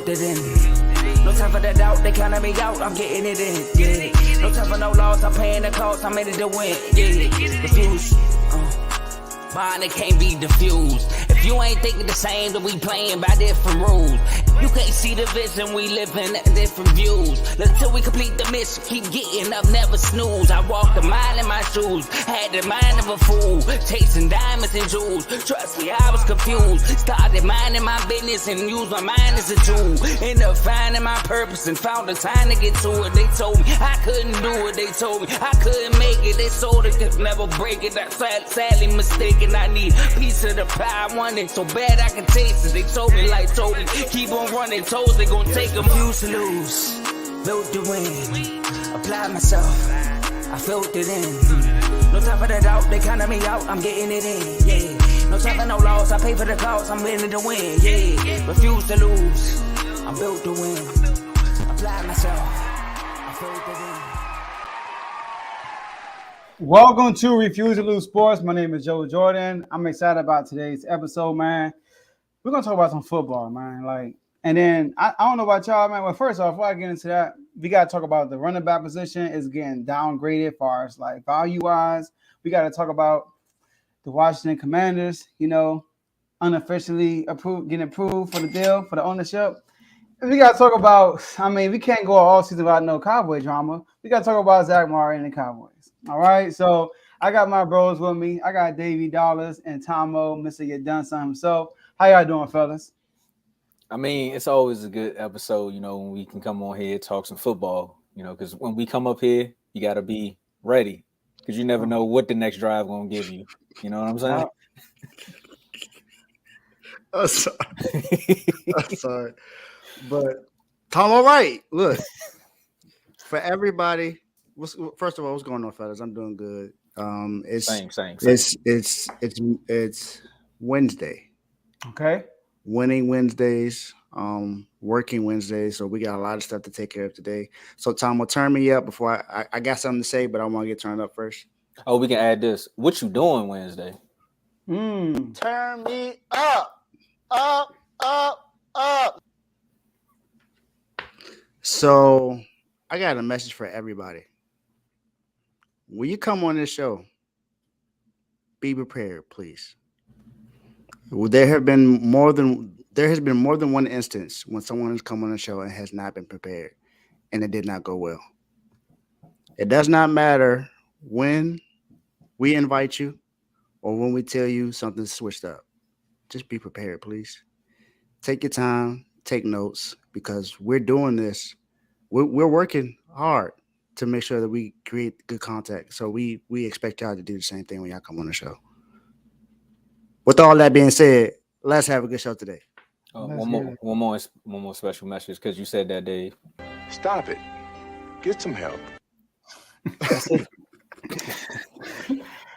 it in. No time for the doubt, they counting me out, I'm getting it in, yeah. No time for no loss, I'm paying the cost, I'm in it to win, yeah. Refuse, mine, it can't be diffused. If you ain't thinking the same, then we playing by different rules. You can't see the vision, we living at different views. Until we complete the mission, keep getting up, never snooze. I walked a mile in my shoes, had the mind of a fool, chasing diamonds and jewels. Trust me, I was confused. Started minding my business and used my mind as a tool. Ended up finding my purpose and found the time to get to it. They told me I couldn't do it, they told me I couldn't make it. They sold it, could never break it. That's sadly mistaken. I need a piece of the pie, I want it so bad I can taste it. They told me like told me, keep on running, toes they gon' take them. Refuse to lose, built to win, apply myself, I felt it in. No time for the doubt, they counting me out, I'm getting it in, yeah. No time for no loss, I pay for the cost, I'm winning to win, yeah. Refuse to lose, I'm built to win, apply myself, I felt it in. Welcome to Refuse to Lose Sports. My name is Joe Jordan. I'm excited about today's episode, man. We're gonna talk about some football, man. And then I don't know about y'all, man. Well, first off, before I get into that, we gotta talk about the running back position is getting downgraded as far as like value wise. We gotta talk about the Washington Commanders, unofficially getting approved for the deal for the ownership. And we gotta talk about. I mean, we can't go all season without no Cowboy drama. We gotta talk about Zach Murray and the Cowboys. All right, so I got my bros with me. I got Davey Dollars and Tomo, Mr. You Done Something himself. How y'all doing, fellas? I mean, it's always a good episode, when we can come on here, talk some football, because when we come up here, you got to be ready because you never know what the next drive going to give you. You know what I'm saying? I'm sorry. I'm sorry. But Tom, all right. Look, for everybody, first of all, what's going on, fellas? I'm doing good. It's same. It's Wednesday. Okay. Winning Wednesdays, working Wednesdays. So we got a lot of stuff to take care of today. So Tom, will turn me up before I got something to say, but I want to get turned up first. Oh, we can add this. What you doing Wednesday? Turn me up. So I got a message for everybody. When you come on this show, be prepared, please. There has been more than one instance when someone has come on the show and has not been prepared, and it did not go well. It does not matter when we invite you or when we tell you something's switched up. Just be prepared, please. Take your time, take notes, because we're doing this. We're working hard to make sure that we create good contact. So we expect y'all to do the same thing when y'all come on the show. With all that being said, let's have a good show today. One more special message because you said that, Dave. Stop it. Get some help.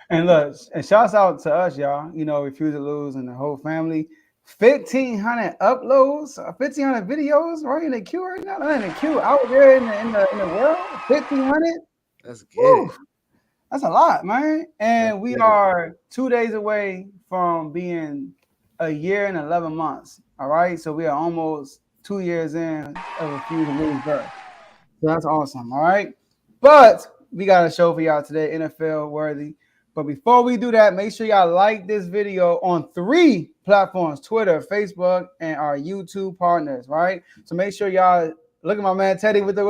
And look, and shouts out to us, y'all. Refuse to Lose and the whole family. 1,500 uploads, 1,500 videos right in the queue right now. Not in the queue, out there in the world. 1,500. That's good. That's a lot, man. And we are 2 days away from being a year and 11 months. All right. So we are almost 2 years in of Refuse to Lose birth. So that's awesome. All right. But we got a show for y'all today, NFL worthy. But before we do that, make sure y'all like this video on 3 platforms: Twitter, Facebook, and our YouTube partners, right? So make sure y'all look at my man Teddy with the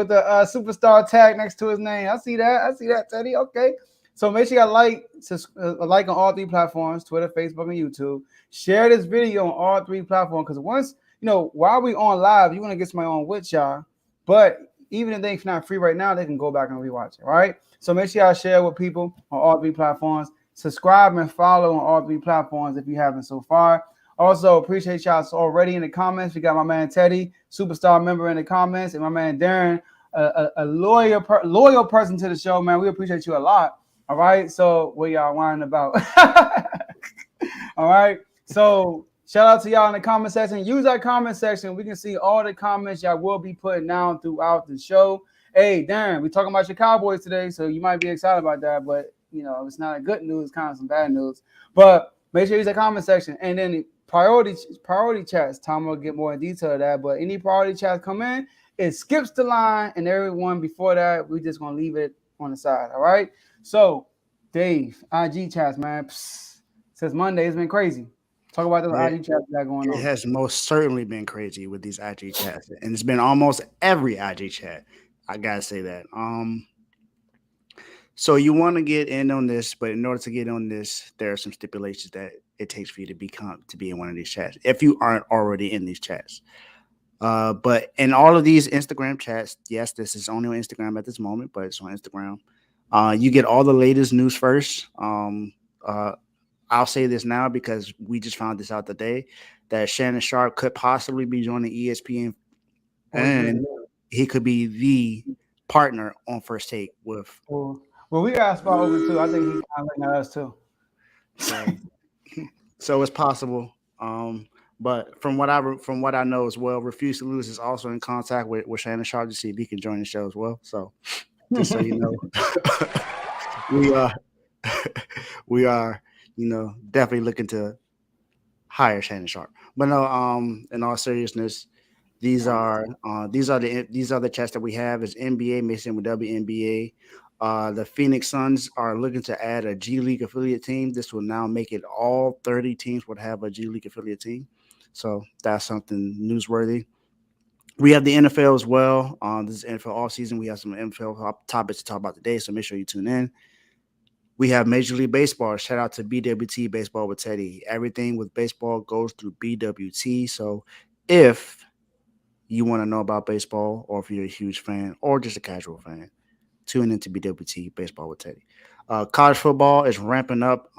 superstar tag next to his name. I see that, Teddy. Okay. So make sure y'all like on all 3 platforms: Twitter, Facebook, and YouTube. Share this video on all 3 platforms because once, while we on live, you want to get somebody on with y'all. But even if they're not free right now, they can go back and rewatch it, right? So make sure y'all share with people on all 3 platforms. Subscribe and follow on all 3 platforms if you haven't so far. Also, appreciate y'all already in the comments. We got my man Teddy, superstar member in the comments, and my man Darren, a loyal person to the show, man. We appreciate you a lot. All right. So what y'all whining about? All right. So shout out to y'all in the comment section. Use our comment section. We can see all the comments y'all will be putting down throughout the show. Hey, Darren, we're talking about your Cowboys today, so you might be excited about that, but it's not a good news, kind of some bad news. But make sure you use the comment section. And then priority chats. Tom will get more in detail of that, but any priority chats come in, it skips the line, and everyone before that, we just gonna leave it on the side. All right. So, Dave, IG chats, man. Psst, since Monday, it's been crazy. Talk about those IG chats that going It on. has most certainly been crazy with these IG chats, and it's been almost every IG chat. I gotta say that. So you want to get in on this, but in order to get on this, there are some stipulations that it takes for you to be in one of these chats if you aren't already in these chats. But in all of these Instagram chats, yes, this is only on Instagram at this moment, but it's on Instagram. You get all the latest news first. I'll say this now because we just found this out today that Shannon Sharp could possibly be joining ESPN, and he could be the partner on First Take with. Well, we got a spot open too. I think he's kind of looking at us too. So it's possible. But from what I know as well, Refuse to Lose is also in contact with Shannon Sharp to see if he can join the show as well. So just so you know, we are definitely looking to hire Shannon Sharp. But no, in all seriousness, these are the chats that we have. Is NBA mixing with WNBA. The Phoenix Suns are looking to add a G League affiliate team. This will now make it all 30 teams would have a G League affiliate team. So that's something newsworthy. We have the NFL as well. This is NFL offseason. We have some NFL topics to talk about today, so make sure you tune in. We have Major League Baseball. Shout out to BWT Baseball with Teddy. Everything with baseball goes through BWT. So if you want to know about baseball, or if you're a huge fan or just a casual fan, tune into BWT Baseball with Teddy. College football is ramping up.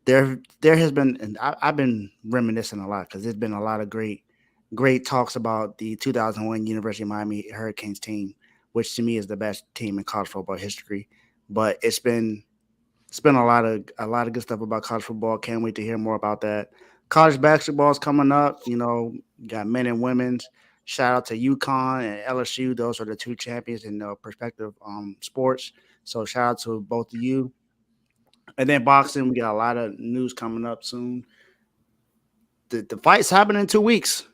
There has been, and I've been reminiscing a lot because there's been a lot of great talks about the 2001 University of Miami Hurricanes team, which to me is the best team in college football history. But it's been a lot of good stuff about college football. Can't wait to hear more about that. College basketball is coming up. You got men and women's. Shout out to UConn and LSU. Those are the two champions in prospective sports. So shout out to both of you. And then boxing, we got a lot of news coming up soon. The fight's happening in 2 weeks.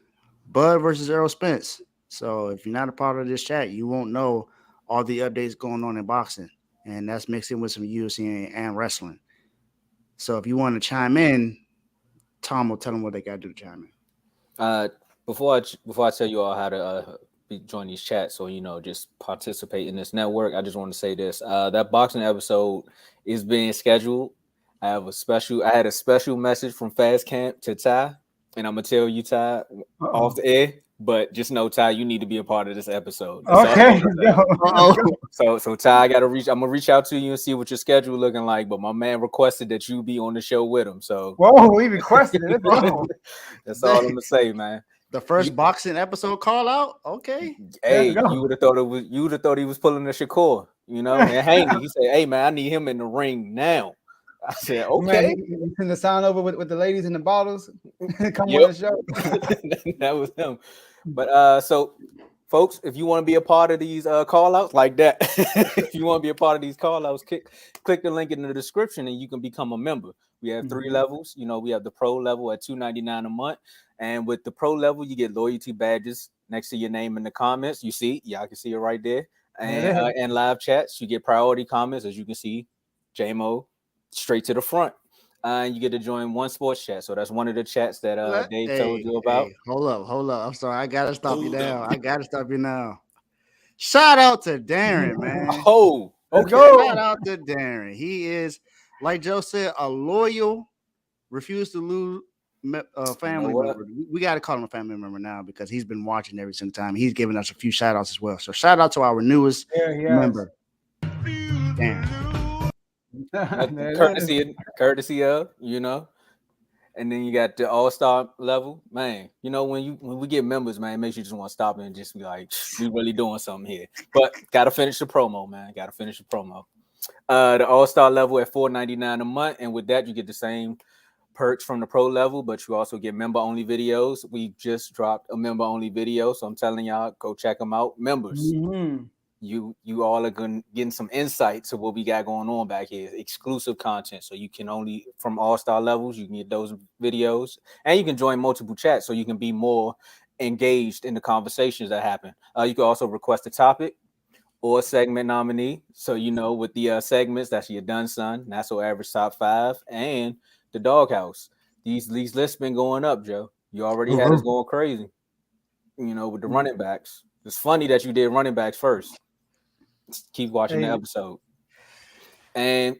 Bud versus Errol Spence. So if you're not a part of this chat, you won't know all the updates going on in boxing. And that's mixed in with some UFC and wrestling. So if you want to chime in, Tom will tell them what they got to do to chime in. Before I tell you all how to join these chats or just participate in this network, I just want to say this: that boxing episode is being scheduled. I had a special message from Fast Camp to Ty, and I'm gonna tell you, Ty, off the air. But just know, Ty, you need to be a part of this episode. Okay. So Ty, I'm gonna reach out to you and see what your schedule looking like. But my man requested that you be on the show with him. So whoa, he requested it. That's all I'm gonna say, man. The first boxing episode call out. Okay. Hey, you would have thought he was pulling a Shakur, and Haney. He said, "Hey, man, I need him in the ring now." I said, "Okay." You send the sound over with the ladies in the bottles. Come on the show. That was him. But so, folks, if you want to be a part of these call outs like that, if you want to be a part of these call outs, click the link in the description and you can become a member. We have 3 levels. We have the pro level at $2.99 a month. And with the pro level, you get loyalty badges next to your name in the comments. You see, y'all can see it right there. And live chats, you get priority comments, as you can see, JMO straight to the front. And you get to join one sports chat. So that's one of the chats that Dave told you about. Hey, hold up. I'm sorry. I got to stop you now. Shout out to Darren, man. Oh, okay. Shout out to Darren. He is, like Joe said, a loyal, refuse to lose family member. We got to call him a family member now because he's been watching every single time. He's giving us a few shout outs as well. So shout out to our newest member. Darren. courtesy of, and then you got the all-star level, man. When we get members, man, it makes you just want to stop and just be like, we really doing something here. But gotta finish the promo, man. The all-star level at $4.99 a month, and with that you get the same perks from the pro level, but you also get member-only videos. We just dropped a member-only video, so I'm telling y'all, go check them out. Members. you all are getting some insight to what we got going on back here. Exclusive content, so you can only from all-star levels you can get those videos, and you can join multiple chats so you can be more engaged in the conversations that happen. You can also request a topic or a segment nominee. So with the segments, that's your done son, National Average Top 5, and the Doghouse. These lists been going up, Joe. You already had us going crazy. With the running backs. It's funny that you did running backs first. Keep watching the episode. And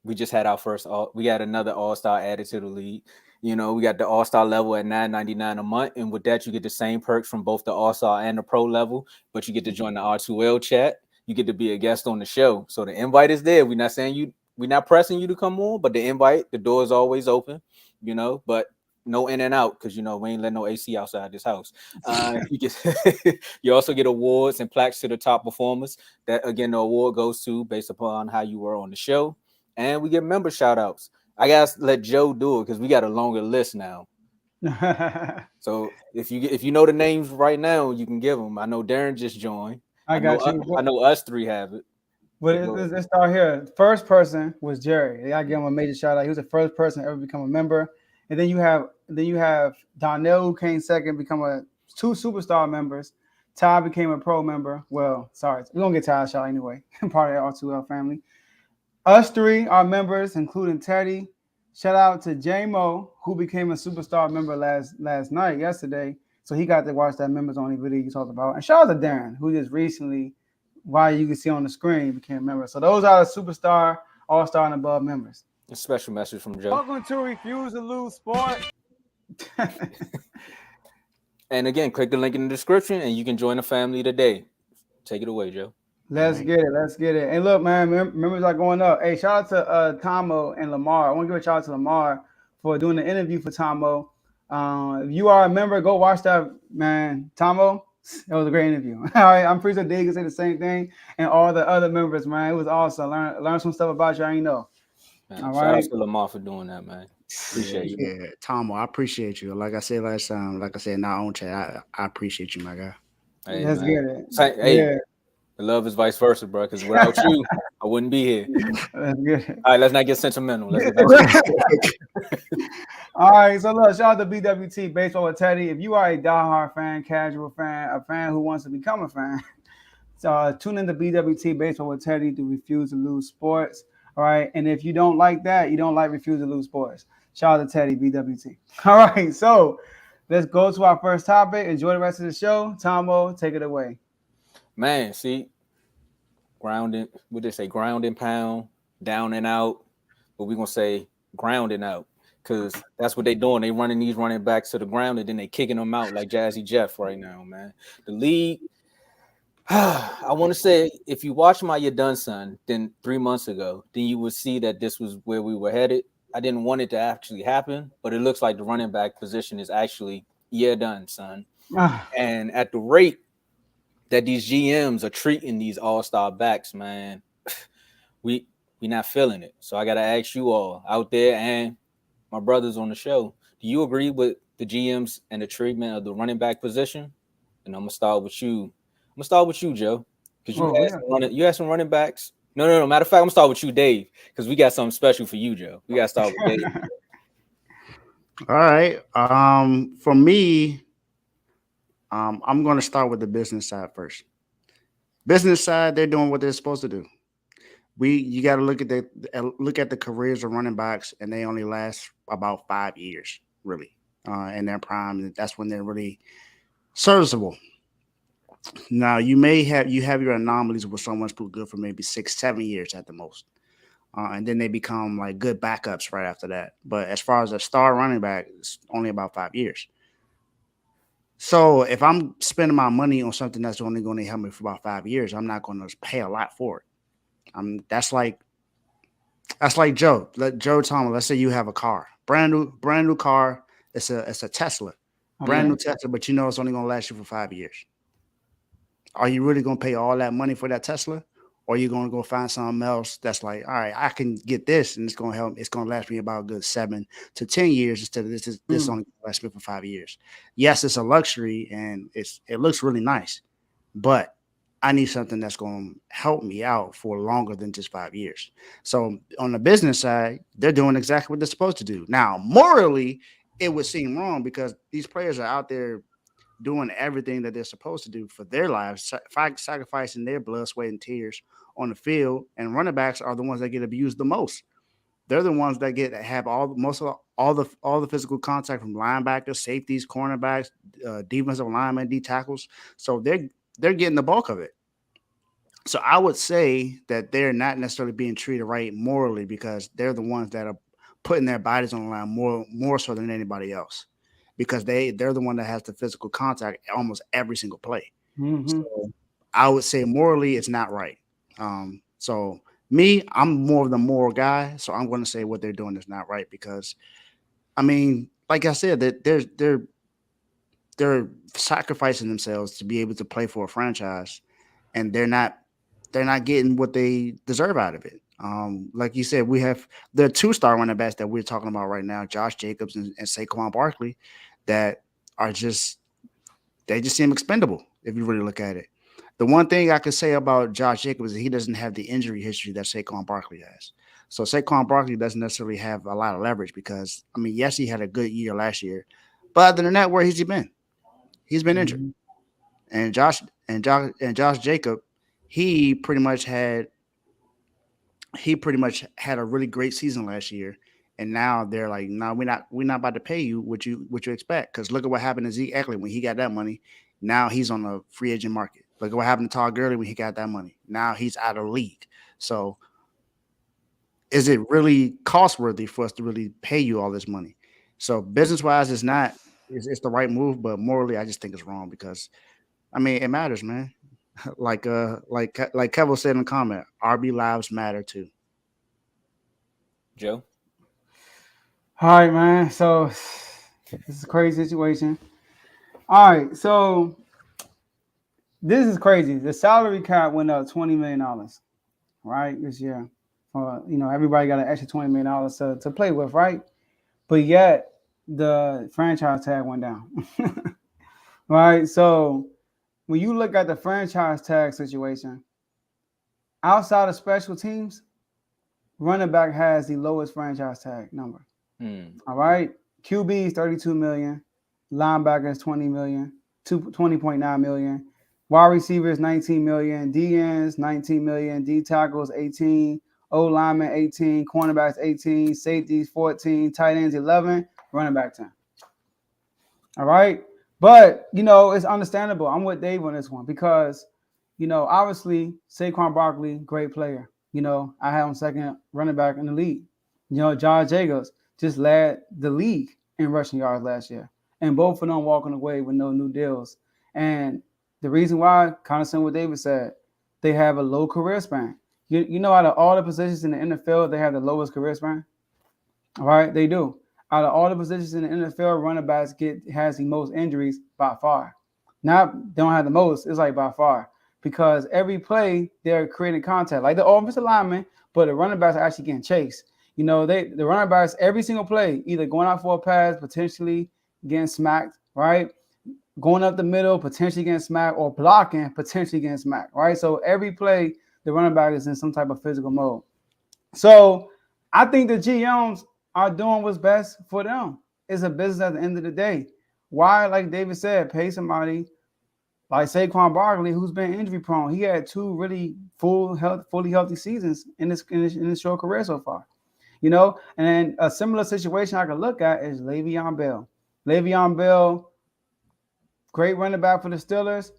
we just had our first we had another all-star added to the league. We got the all-star level at $9.99 a month, and with that you get the same perks from both the all-star and the pro level, but you get to join the R2L chat. You get to be a guest on the show. So the invite is there. We're not pressing you to come on, but the invite, the door is always open, but no in and out, because we ain't letting no AC outside this house. You also get awards and plaques to the top performers. That again, the award goes to based upon how you were on the show, and we get member shout outs. I gotta let Joe do it because we got a longer list now. So if you know the names right now, you can give them. I know Darren just joined. I got you. I know us three have it. Well, let's start here. First person was Jerry. I give him a major shout out. He was the first person to ever become a member. And then you have Donnell, who came second, become two superstar members. Ty became a pro member. Well, sorry, we're gonna get Ty a shout anyway. Part of the R2L family. Us three are members, including Teddy. Shout out to J-Mo, who became a superstar member yesterday. So he got to watch that members only video you talked about. And shout out to Darren, who just recently, while you can see on the screen, became a member. So those are the superstar, all-star, and above members. A special message from Joe. Welcome to Refuse to Lose Sport. And again, click the link in the description and you can join the family today. Take it away, Joe. Let's get it. And look, man, members are going up. Hey, shout out to Tomo and Lamar. I want to give a shout out to Lamar for doing the interview for Tomo. If you are a member, go watch that, man. Tomo, it was a great interview. All right, I'm pretty sure Dave can say the same thing. And all the other members, man, it was awesome. Learn some stuff about you I ain't know. Man, all right. Shout out to Lamar for doing that, man. Appreciate you. Yeah, Tomo, I appreciate you. Like I said last time, like I said in our own chat, I appreciate you, my guy. Hey, let's get it. Hey, yeah. The love is vice versa, bro. Because without you, I wouldn't be here. Let's get it. All right, let's not get sentimental. Let's get back to All right, so look, shout out to BWT Baseball with Teddy. If you are a diehard fan, casual fan, a fan who wants to become a fan, so tune into BWT Baseball with Teddy to Refuse to Lose Sports. All right, and if you don't like that, you don't like Refuse to Lose Sports. Shout out to Teddy, BWT. All right, so let's go to our first topic. Enjoy the rest of the show. Tomo, take it away. Man, see, grounding, what they say, ground and pound, down and out, but we're going to say grounding out because that's what they doing. They running these running backs to the ground and then they kicking them out like Jazzy Jeff right now, man. The league, I want to say, if you watch my You're Done Son, then 3 months ago, then you would see that this was where we were headed. I didn't want it to actually happen, but it looks like the running back position is actually You're Done Son. And at the rate that these GMs are treating these all-star backs, man, we not feeling it. So I got to ask you all out there and my brothers on the show, do you agree with the GMs and the treatment of the running back position? And I'm going to start with you. I'm going to start with you, Joe, because you had some running backs. No. Matter of fact, I'm going to start with you, Dave, because we got something special for you, Joe. We got to start with Dave. All right. For me, I'm going to start with the business side first. Business side, they're doing what they're supposed to do. You got to look at the careers of running backs, and they only last about 5 years, really, in their prime. That's when they're really serviceable. Now, you have your anomalies where someone's good for maybe 6-7 years at the most, and then they become like good backups right after that. But as far as a star running back, it's only about 5 years. So if I'm spending my money on something that's only going to help me for about 5 years, I'm not going to pay a lot for it. That's like Joe. Joe Thomas. Let's say you have a car, brand new car. It's a Tesla, brand new Tesla, but you know it's only going to last you for 5 years. Are you really going to pay all that money for that Tesla? Or are you going to go find something else that's like, all right, I can get this and it's going to help. It's going to last me about a good 7 to 10 years instead of this only going to last me for 5 years. Yes, it's a luxury and it looks really nice, but I need something that's going to help me out for longer than just 5 years. So on the business side, they're doing exactly what they're supposed to do. Now, morally, it would seem wrong because these players are out there doing everything that they're supposed to do for their lives, sacrificing their blood, sweat, and tears on the field. And running backs are the ones that get abused the most. They're the ones that have all the physical contact from linebackers, safeties, cornerbacks, defensive linemen, D tackles. So they're getting the bulk of it. So I would say that they're not necessarily being treated right morally because they're the ones that are putting their bodies on the line more so than anybody else, because they're the one that has the physical contact almost every single play. Mm-hmm. So I would say morally it's not right. So me, I'm more of the moral guy, so I'm going to say what they're doing is not right because, I mean, like I said, that they're sacrificing themselves to be able to play for a franchise, and they're not getting what they deserve out of it. Like you said, we have the 2-star running backs that we're talking about right now, Josh Jacobs and Saquon Barkley, that are they just seem expendable if you really look at it. The one thing I could say about Josh Jacobs is he doesn't have the injury history that Saquon Barkley has. So Saquon Barkley doesn't necessarily have a lot of leverage because, I mean, yes, he had a good year last year, but other than that, where has he been? He's been injured. And Josh Jacob, he pretty much had a really great season last year, and now they're like, no, we're not about to pay you what you expect, because look at what happened to Zeke Eckler when he got that money. Now he's on the free agent market. Look at what happened to Todd Gurley when he got that money. Now he's out of the league. So is it really cost worthy for us to really pay you all this money? So business wise, it's the right move, but morally, I just think it's wrong because, I mean, it matters, man. like Kevin said in the comment, RB lives matter too. Joe? All right, man. So this is a crazy situation. All right, so this is crazy. The salary cap went up $20 million, right, this year. Everybody got an extra $20 million to play with, right? But yet the franchise tag went down. Right? So when you look at the franchise tag situation, outside of special teams, running back has the lowest franchise tag number. All right. QB is $32 million. Linebackers $20 million, $20.9 million. Wide receivers $19 million. DNs $19 million. D tackles $18. O linemen $18. Cornerbacks $18. Safeties $14. Tight ends $11. Running back $10. All right. But, it's understandable. I'm with Dave on this one because, obviously Saquon Barkley, great player. I have him second running back in the league. Josh Jacobs just led the league in rushing yards last year. And both of them walking away with no new deals. And the reason why, kind of similar what David said, they have a low career span. Out of all the positions in the NFL, they have the lowest career span. All right, they do. Out of all the positions in the NFL, running backs has the most injuries by far. Not they don't have the most, it's like by far. Because every play they're creating contact, like the offensive lineman, but the running backs are actually getting chased. The running backs every single play, either going out for a pass, potentially getting smacked, right? Going up the middle, potentially getting smacked, or blocking, potentially getting smacked, right? So every play, the running back is in some type of physical mode. So I think the GMs are doing what's best for them. It's a business at the end of the day. Why, like David said, pay somebody like Saquon Barkley, who's been injury prone? He had 2 really fully healthy seasons in his short career so far. And then a similar situation I can look at is Le'Veon Bell. Le'Veon Bell, great running back for the Steelers,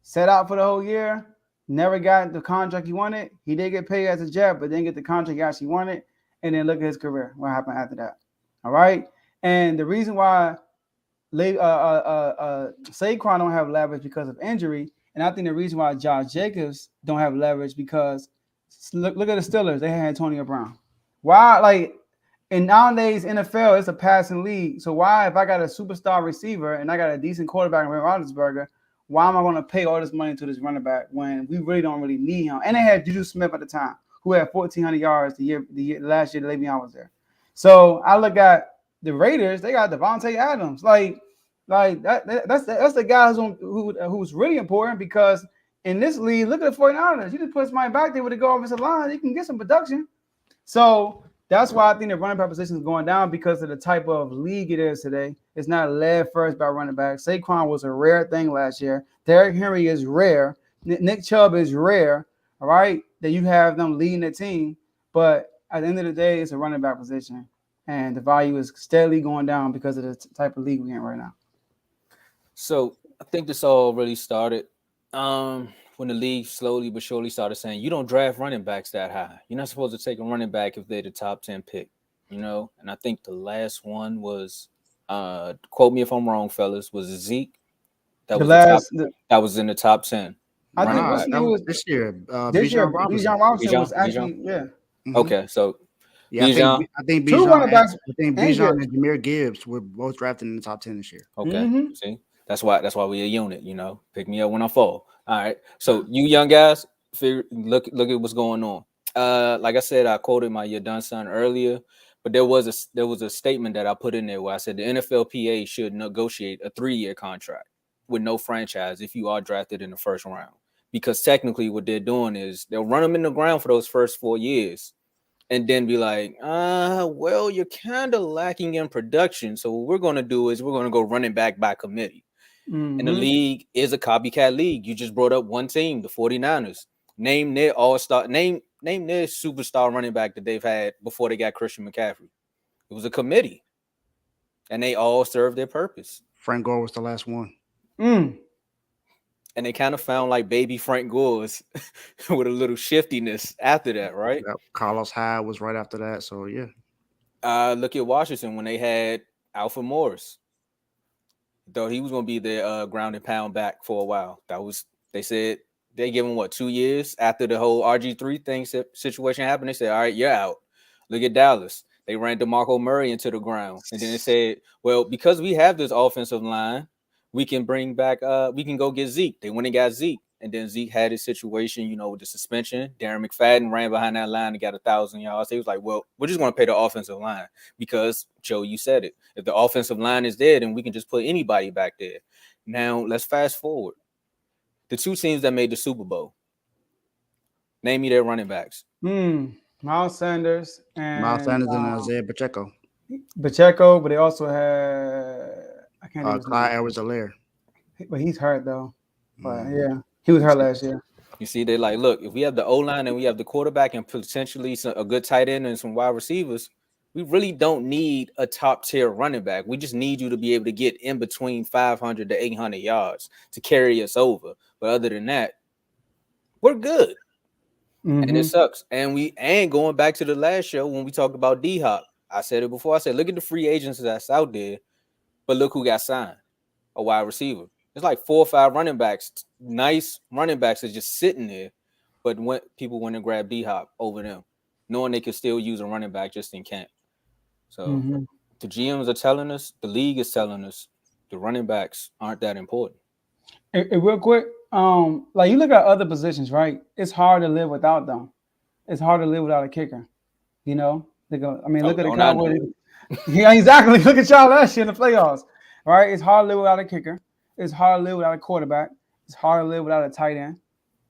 set out for the whole year, never got the contract he wanted. He did get paid as a Jet, but didn't get the contract he actually wanted. And then look at his career. What happened after that? All right. And the reason why Saquon don't have leverage because of injury, and I think the reason why Josh Jacobs don't have leverage because look at the Steelers. They had Antonio Brown. Why, and nowadays NFL it's a passing league. So why, if I got a superstar receiver and I got a decent quarterback in Roethlisberger, why am I going to pay all this money to this running back when we really don't really need him? And they had Juju Smith at the time, who had 1,400 yards the last year Le'Veon was there. So I look at the Raiders, they got Devontae Adams. That's the guy who's really important because in this league, look at the 49ers. You just put somebody back there with a go offensive line, you can get some production. So that's why I think the running back position is going down because of the type of league it is today. It's not led first by running back. Saquon was a rare thing last year. Derrick Henry is rare. Nick Chubb is rare. All right, that you have them leading the team. But at the end of the day, it's a running back position. And the value is steadily going down because of the type of league we're in right now. So I think this all really started when the league slowly but surely started saying you don't draft running backs that high. You're not supposed to take a running back if they're the top 10 pick, you know? And I think the last one was, quote me if I'm wrong, fellas, was Zeke. That was in the top 10. I think that was this year. Bijan Robinson was actually, Mm-hmm. Okay, so yeah, Bijan, I think two running backs. I think Bijan and Jahmyr Gibbs were both drafted in the top 10 this year. Okay, see, that's why we're a unit. You know, pick me up when I fall. All right, so you young guys, look at what's going on. Like I said, I quoted my "You're done, son" earlier, but there was a statement that I put in there where I said the NFLPA should negotiate a 3-year contract with no franchise if you are drafted in the first round, because technically what they're doing is they'll run them in the ground for those first 4 years. And then be like, well, you're kind of lacking in production. So what we're going to do is we're going to go running back by committee. And the league is a copycat league. You just brought up one team, the 49ers. Name their all-star, name their superstar running back that they've had before they got Christian McCaffrey. It was a committee. And they all served their purpose. Frank Gore was the last one. And they kind of found like baby Frank Gore's with a little shiftiness after that, right? Yep. Carlos Hyde was right after that. So, yeah. Look at Washington when they had Alfred Morris. Though he was going to be their ground and pound back for a while. They said they gave him, 2 years after the whole RG3 situation happened. They said, all right, you're out. Look at Dallas. They ran DeMarco Murray into the ground. And then they said, well, because we have this offensive line, we can bring back, we can go get Zeke. They went and got Zeke. And then Zeke had his situation, with the suspension. Darren McFadden ran behind that line and got 1,000 yards. He was like, well, we're just going to pay the offensive line because, Joe, you said it. If the offensive line is there, then we can just put anybody back there. Now, let's fast forward. The two teams that made the Super Bowl. Name me their running backs. Miles Sanders and Isaiah Pacheco. But they also had Clyde Edwards-Helaire. But he's hurt though. But yeah, he was hurt last year. You see, they're like, look, if we have the O-line and we have the quarterback and potentially a good tight end and some wide receivers, we really don't need a top-tier running back. We just need you to be able to get in between 500 to 800 yards to carry us over. But other than that, we're good. And it sucks. And going back to the last show when we talked about D-Hop, I said it before. I said, look at the free agents that's out there, but look who got signed, a wide receiver. It's like 4 or 5 running backs, nice running backs are just sitting there, but people went and grabbed D-Hop over them, knowing they could still use a running back just in camp. So the GMs are telling us, the league is telling us, the running backs aren't that important. Real quick, like you look at other positions, right? It's hard to live without them. It's hard to live without a kicker. Look at the Cowboys. Yeah, exactly. Look at y'all last year in the playoffs, right? It's hard to live without a kicker. It's hard to live without a quarterback. It's hard to live without a tight end,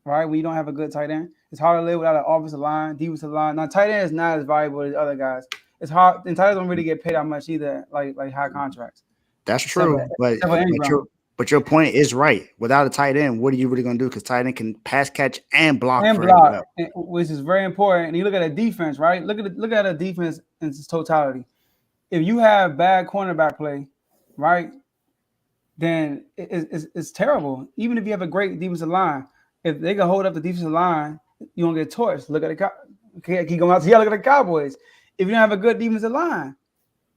right? When you don't have a good tight end. It's hard to live without an offensive line, defensive line. Now, tight end is not as valuable as other guys. It's hard. And tight ends don't really get paid that much either, like high contracts. That's true. But your point is right. Without a tight end, what are you really going to do? Because tight end can pass, catch, and block. Which is very important. And you look at a defense, right? Look at a defense in its totality. If you have bad cornerback play, right, then it's terrible. Even if you have a great defensive line, if they can hold up the defensive line, you won't get torched. Look at keep going out to look at the Cowboys. If you don't have a good defensive line,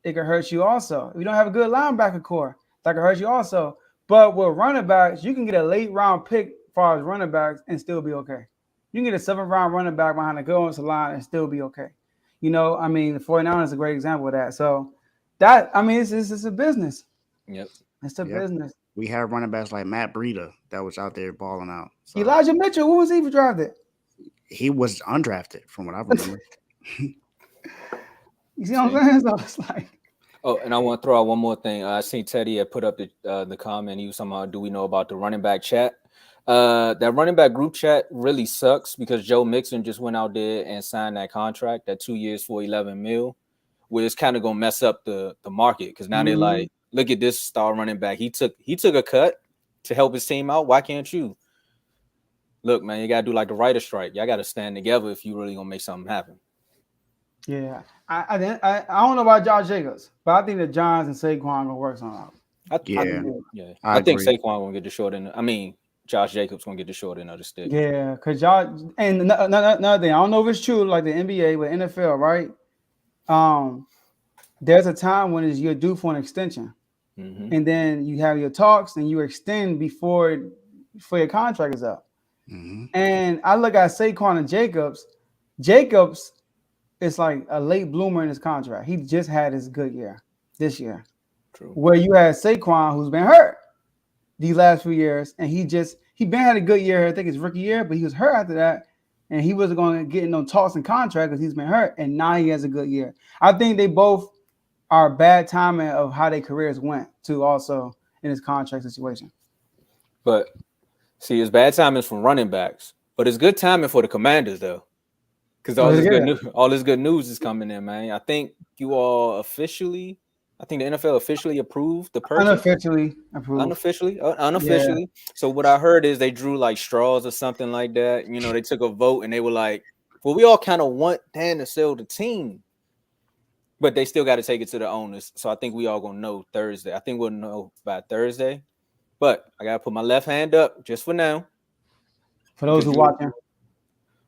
it can hurt you also. If you don't have a good linebacker core, that can hurt you also. But with running backs, you can get a late round pick as far as running backs and still be okay. You can get a 7th round running back behind a good offensive line and still be okay. The 49ers is a great example of that. So it's a business. Yep. It's a business. We have running backs like Matt Breida that was out there balling out. So. Elijah Mitchell, who was he drafted? He was undrafted from what I remember. You see what I'm saying? So it's like. Oh, and I want to throw out one more thing. I seen Teddy had put up the comment. He was talking about, do we know about the running back chat? That running back group chat really sucks because Joe Mixon just went out there and signed that contract, that 2 years for $11 million, where it's kind of gonna mess up the market because now they're like, look at this star running back. He took a cut to help his team out. Why can't you? Look, man, you gotta do like the writer strike. Y'all gotta stand together if you really gonna make something happen. Yeah, I don't know about Josh Jacobs, but I think that Johns and Saquon gonna work something out. I think Saquon gonna get the short end. I mean, Josh Jacobs gonna get the short end of the stick. Yeah, because y'all and another thing, I don't know if it's true, like the NBA with NFL, right? There's a time when you're due for an extension, and then you have your talks and you extend before your contract is up. And I look at Saquon and Jacobs. Jacobs is like a late bloomer in his contract. He just had his good year this year. True. Where you had Saquon, who's been hurt these last few years, and he been had a good year. I think his rookie year, but he was hurt after that, and he wasn't going to get no talks in contract because he's been hurt, and now he has a good year. I think they both are bad timing of how their careers went too, also in his contract situation. But see, it's bad timing from running backs, but it's good timing for the Commanders though, because all this good news is coming in, man. I think the NFL officially approved the purchase. Unofficially approved. Unofficially. Yeah. So what I heard is they drew like straws or something like that. You know, they took a vote and they were like, well, we all kind of want Dan to sell the team, but they still got to take it to the owners. So I think we all gonna know Thursday. I think we'll know by Thursday. But I gotta put my left hand up just for now. For those who watching.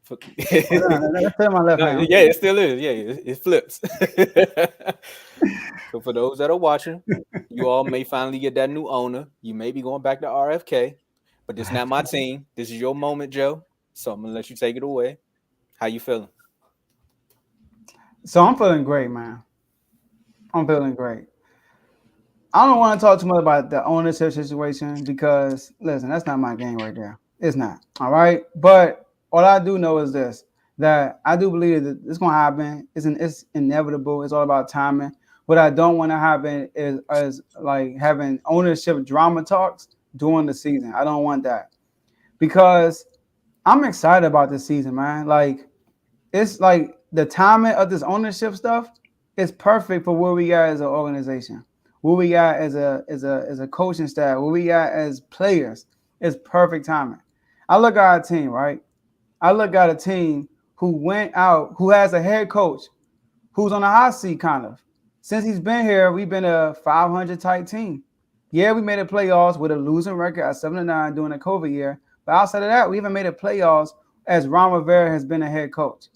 Let's put my left hand. Yeah, it still is. Yeah, it flips. So for those that are watching, you all may finally get that new owner. You may be going back to RFK, but this is not my team. This is your moment, Joe. So I'm gonna let you take it away. How you feeling? So I'm feeling great, man. I'm feeling great. I don't want to talk too much about the ownership situation because, listen, that's not my game right there. It's not. All right. But all I do know is this, that I do believe that it's going to happen. It's inevitable. It's all about timing. What I don't want to happen is like having ownership drama talks during the season. I don't want that because I'm excited about this season, man. Like, it's like the timing of this ownership stuff is perfect for where we are as an organization. What we got as a coaching staff, what we got as players, is perfect timing. I look at our team, right? I look at a team who went out, who has a head coach who's on a hot seat, kind of. Since he's been here, we've been a 500 type team. Yeah, we made the playoffs with a losing record at 7-9 during the COVID year. But outside of that, we haven't made the playoffs as Ron Rivera has been a head coach.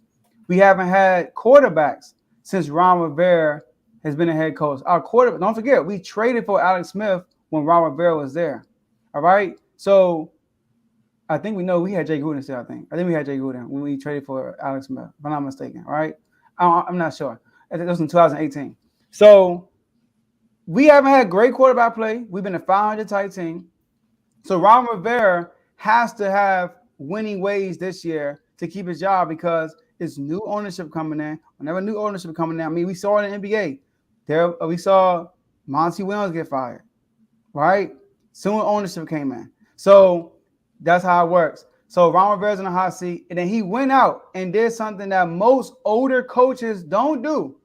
We haven't had quarterbacks since Ron Rivera has been a head coach. Our quarterback, don't forget, we traded for Alex Smith when Ron Rivera was there. All right. So I think we know we had Jay Gruden still, I think we had Jay Gruden when we traded for Alex Smith, if I'm not mistaken. All right. I'm not sure. I think that was in 2018. So we haven't had great quarterback play. We've been a 500 type team. So Ron Rivera has to have winning ways this year to keep his job because it's new ownership coming in. Whenever new ownership coming in, I mean, we saw it in the NBA. There, we saw Monty Williams get fired, right? Soon ownership came in. So that's how it works. So Ron Rivera's in the hot seat, and then he went out and did something that most older coaches don't do,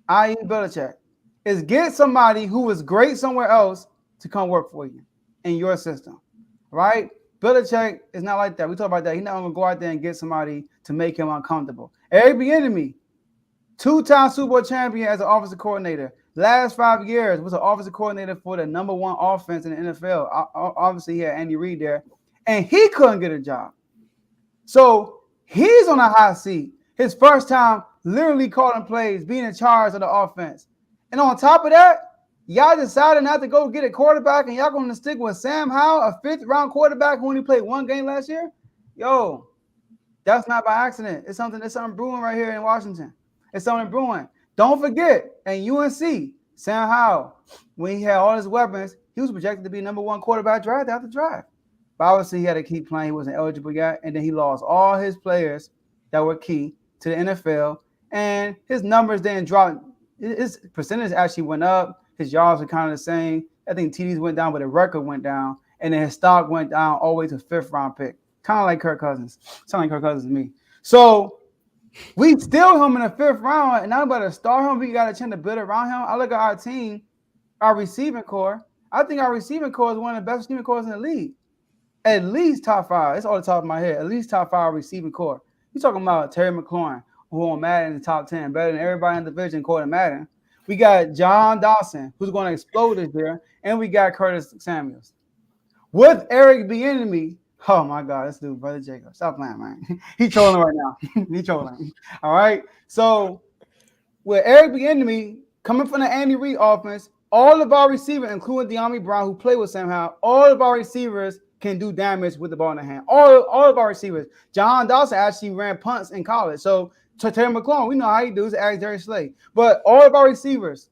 i.e. Belichick, is get somebody who was great somewhere else to come work for you in your system, right? Belichick is not like that. We talk about that. He's not going to go out there and get somebody to make him uncomfortable. Eric Bieniemy, 2-time Super Bowl champion as an offensive coordinator. Last 5 years was an offensive coordinator for the number one offense in the NFL. Obviously, he had Andy Reid there, and he couldn't get a job. So he's on a hot seat. His first time literally calling plays, being in charge of the offense. And on top of that, y'all decided not to go get a quarterback, and y'all going to stick with Sam Howell, a 5th-round quarterback who only played 1 game last year? Yo, that's not by accident. It's something brewing right here in Washington. It's something brewing. Don't forget, at UNC, Sam Howell, when he had all his weapons, he was projected to be number 1 quarterback draft after draft. But obviously, he had to keep playing. He wasn't eligible yet. And then he lost all his players that were key to the NFL. And his numbers didn't drop. His percentage actually went up. His yards were kind of the same. I think TDs went down, but the record went down. and then his stock went down all the way to 5th round pick. Kind of like Kirk Cousins. Sound like Kirk Cousins to me. So we steal him in the 5th round, and I'm about to start him. We got a chance to build around him. I look at our team, our receiving core. I think our receiving core is one of the best receiving cores in the league. At least top 5. It's all the top of my head. At least top 5 receiving core. You're talking about Terry McLaurin, who on Madden in the top 10, better than everybody in the division according to Madden. We got John Dawson, who's going to explode this year, and we got Curtis Samuels. With Eric Bieniemy, oh my God, this dude, Brother Jacob, stop playing, man. He's trolling right now. He's trolling. All right. So with Eric Bieniemy coming from the Andy Reid offense, all of our receivers, including De'Ami Brown, who played with Sam Howell, all of our receivers can do damage with the ball in the hand. All of our receivers. John Dawson actually ran punts in college. So Terry McLaurin, we know how he does. Ask Jerry Slay. But all of our receivers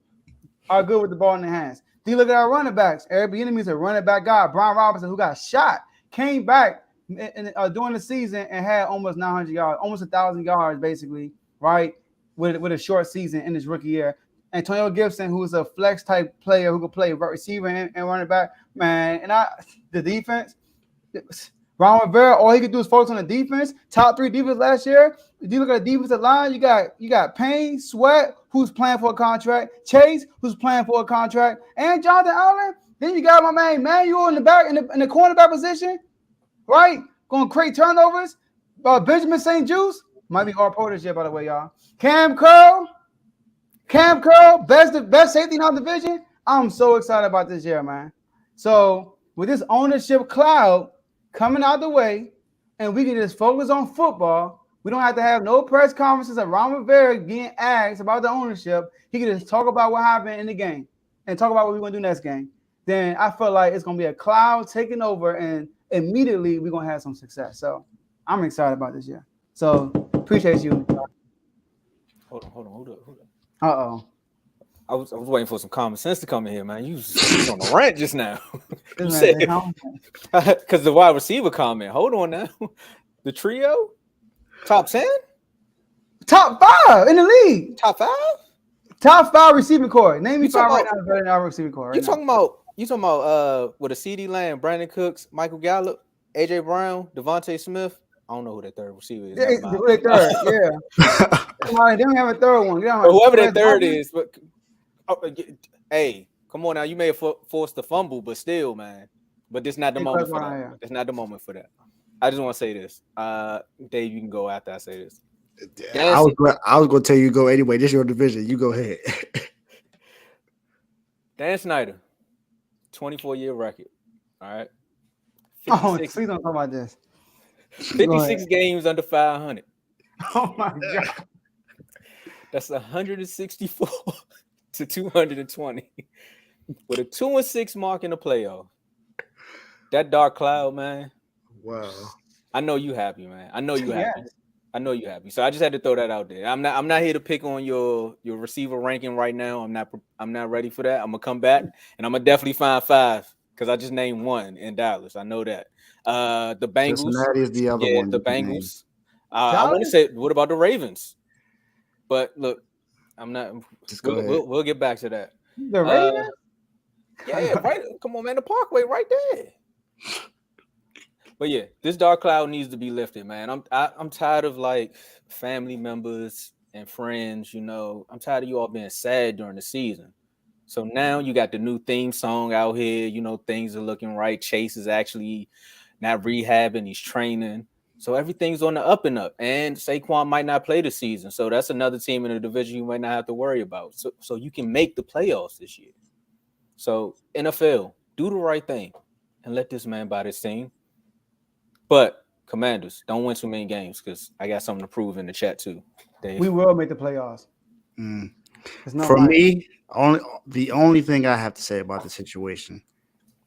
are good with the ball in their hands. Then you look at our running backs. Eric Bieniemy is a running back guy. Brian Robinson, who got shot, came back during the season and had almost 900 yards, almost 1,000 yards, basically, right, with a short season in his rookie year. Antonio Gibson, who's a flex type player who can play receiver and running back, man. And the defense, Ron Rivera, all he could do is focus on the defense. Top 3 defense last year. If you look at the defensive line, you got Payne, Sweat, who's playing for a contract, Chase, who's playing for a contract, and Jonathan Allen. Then you got my man Manuel in the back in the cornerback position, right? Going to create turnovers. Benjamin St. Juice might be all pro this year, by the way, y'all. Cam Curl, best safety in our division. I'm so excited about this year, man. So with this ownership cloud coming out the way, and we can just focus on football. We don't have to have no press conferences of Ron Rivera being asked about the ownership. He can just talk about what happened in the game and talk about what we're going to do next game. Then I feel like it's going to be a cloud taking over, and immediately we're going to have some success. So I'm excited about this year. So appreciate you. Hold on. Uh-oh. I was waiting for some common sense to come in here, man. You was on a rant just now. You said because the wide receiver comment. Hold on now. The trio, top 10, top 5 in the league. Top 5, top 5 receiving core. Name me 5 right now better than our receiving core. You talking about with a CD Lamb, Brandon Cooks, Michael Gallup, AJ Brown, Devontae Smith. I don't know who that third receiver is. Yeah, they don't have a third one. Whoever that third is, but hey, come on now. You may have forced the fumble, but still, man. But this not the moment for that. It's not the moment for that. I just want to say this. Dave, you can go after I say this. I was going to tell you go anyway. This is your division. You go ahead. Dan Snyder, 24-year record. All right. Oh, please don't talk about this. 56 games under 500. Oh my God. That's 164 to 220 with a 2-6 mark in the playoff. That dark cloud, man. Wow. I know you happy, man. I know you happy. So I just had to throw that out there. I'm not here to pick on your receiver ranking right now. I'm not ready for that. I'm gonna come back and I'm gonna definitely find 5 because I just named 1 in Dallas. I know that. The Bengals. Cincinnati is the other one. The Bengals. I want to say, what about the Ravens? But look, I'm not. We'll get back to that. The Ravens. Yeah, right. Come on, man. The Parkway right there. But yeah, this dark cloud needs to be lifted, man. I'm tired of like family members and friends. You know, I'm tired of you all being sad during the season. So now you got the new theme song out here. You know, things are looking right. Chase is actually not rehabbing, he's training. So everything's on the up and up. And Saquon might not play this season. So that's another team in the division you might not have to worry about. So you can make the playoffs this year. So NFL, do the right thing and let this man buy this team. But Commanders, don't win too many games because I got something to prove in the chat too, Dave. We will make the playoffs. For me, the only thing I have to say about the situation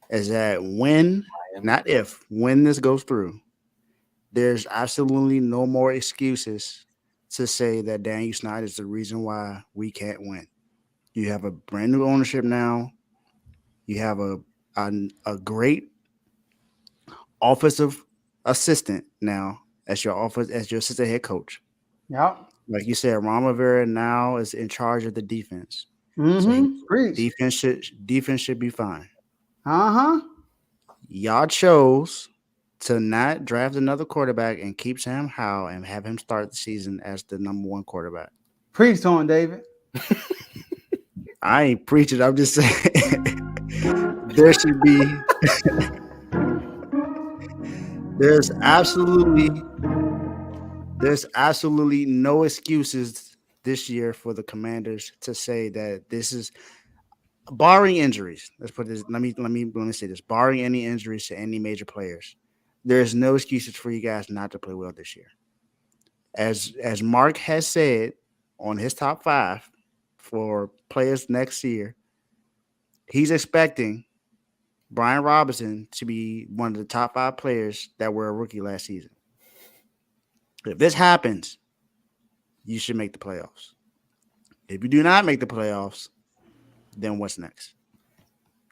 is that when this goes through, there's absolutely no more excuses to say that Daniel Snyder is the reason why we can't win. You have a brand new ownership now. You have a great offensive assistant now as your assistant head coach. Yeah. Like you said, Ron Rivera now is in charge of the defense. Mm-hmm. So defense should be fine. Uh-huh. Y'all chose to not draft another quarterback and keep Sam Howell and have him start the season as the number one quarterback. Preach to him, David. I ain't preaching. I'm just saying there should be. There's absolutely no excuses this year for the Commanders to say that this is barring injuries. Let's put this. Let me say this. Barring any injuries to any major players, there's no excuses for you guys not to play well this year. As Mark has said on his top 5 for players next year, he's expecting Brian Robinson to be one of the top 5 players that were a rookie last season. If this happens, you should make the playoffs. If you do not make the playoffs, then what's next?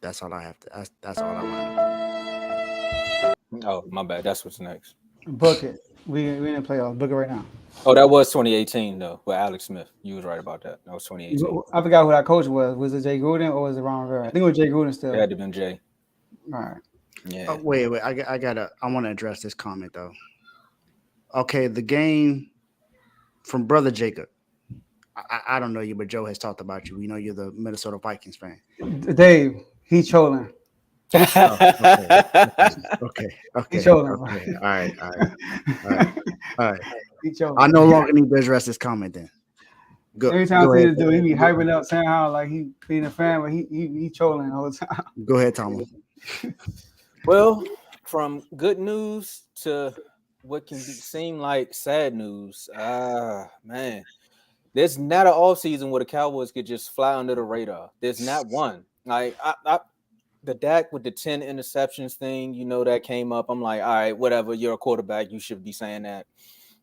That's all I have to. That's all I want. Oh, my bad. That's what's next. Book it. We in the playoffs. Book it right now. Oh, that was 2018 though, with Alex Smith. You was right about that. That was 2018. I forgot who that coach was. Was it Jay Gruden or was it Ron Rivera? I think it was Jay Gruden still. It had to have been Jay. All right. Yeah. Oh, wait. I want to address this comment though. Okay, the game from Brother Jacob. I don't know you, but Joe has talked about you. We know you're the Minnesota Vikings fan. Dave, he's trolling. Okay. He's trolling. Okay. All right. He's trolling. I no longer need to address this comment then. Go, Every time go I see ahead. this dude, he be hyping up saying how like he being a fan, but he trolling the whole time. Go ahead, Tomo. Well, from good news to what can seem like sad news. Man. There's not an off season where the Cowboys could just fly under the radar. There's not one. Like the Dak with the 10 interceptions thing, that came up. I'm like, all right, whatever. You're a quarterback. You should be saying that.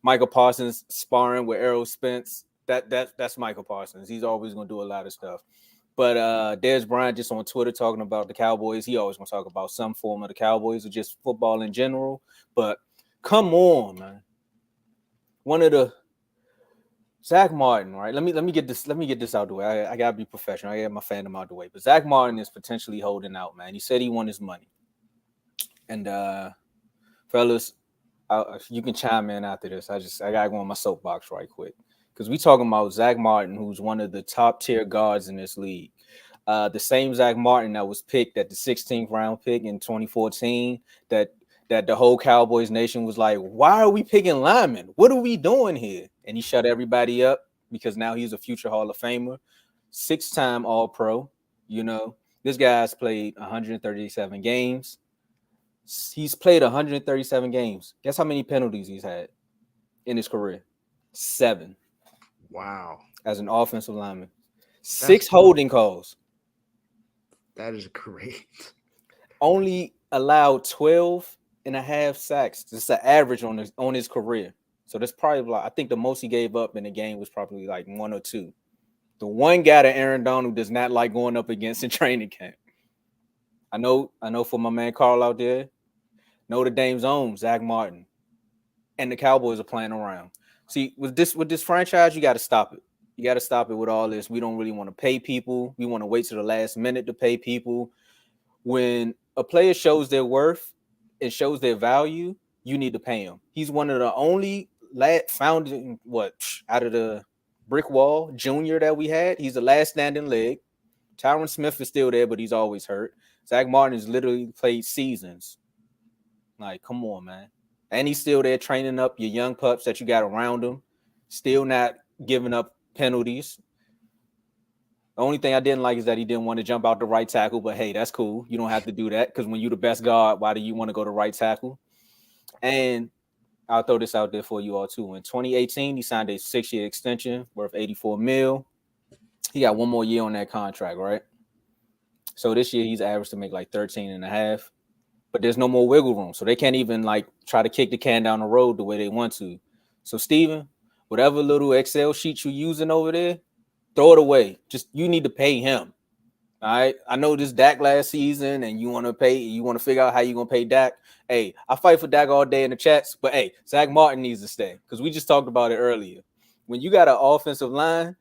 Michael Parsons sparring with Errol Spence. That's Michael Parsons. He's always gonna do a lot of stuff. But Dez Bryant just on Twitter talking about the Cowboys. He always gonna talk about some form of the Cowboys or just football in general. But come on, man. One of the Zach Martin, right? Let me get this out the way. I gotta be professional. I got my fandom out the way. But Zach Martin is potentially holding out, man. He said he won his money. And fellas, you can chime in after this. I gotta go on my soapbox right quick. Because we talking about Zach Martin, who's one of the top tier guards in this league. The same Zach Martin that was picked at the 16th round pick in 2014 that the whole Cowboys nation was like, why are we picking linemen? What are we doing here? And he shut everybody up because now he's a future Hall of Famer, 6-time All-Pro. This guy's played 137 games. He's played 137 games. Guess how many penalties he's had in his career? 7. Wow. As an offensive lineman. 6 holding calls. That is great. Only allowed 12.5 sacks. That's the average on his career. So that's probably like, I think the most he gave up in a game was probably like 1 or 2. The one guy that Aaron Donald does not like going up against in training camp. I know for my man Carl out there, Notre Dame's own Zach Martin. And the Cowboys are playing around. See, with this franchise, you got to stop it. You got to stop it with all this. We don't really want to pay people. We want to wait to the last minute to pay people. When a player shows their worth and shows their value, you need to pay him. He's one of the only founding out of the brick wall junior that we had. He's the last standing leg. Tyron Smith is still there, but he's always hurt. Zach Martin has literally played seasons. Like, come on, man. And he's still there training up your young pups that you got around him. Still not giving up penalties. The only thing I didn't like is that he didn't want to jump out the right tackle, but hey, that's cool. You don't have to do that because when you're the best guard, why do you want to go to right tackle? And I'll throw this out there for you all too. In 2018, he signed a 6-year extension worth $84 million. He got 1 more year on that contract, right? So this year he's averaged to make like 13.5, but there's no more wiggle room. So they can't even like try to kick the can down the road the way they want to. So Steven, whatever little Excel sheet you're using over there, throw it away. Just you need to pay him. All right. I know this Dak last season and you want to figure out how you're going to pay Dak. Hey, I fight for Dak all day in the chats, but hey, Zach Martin needs to stay because we just talked about it earlier. When you got an offensive line,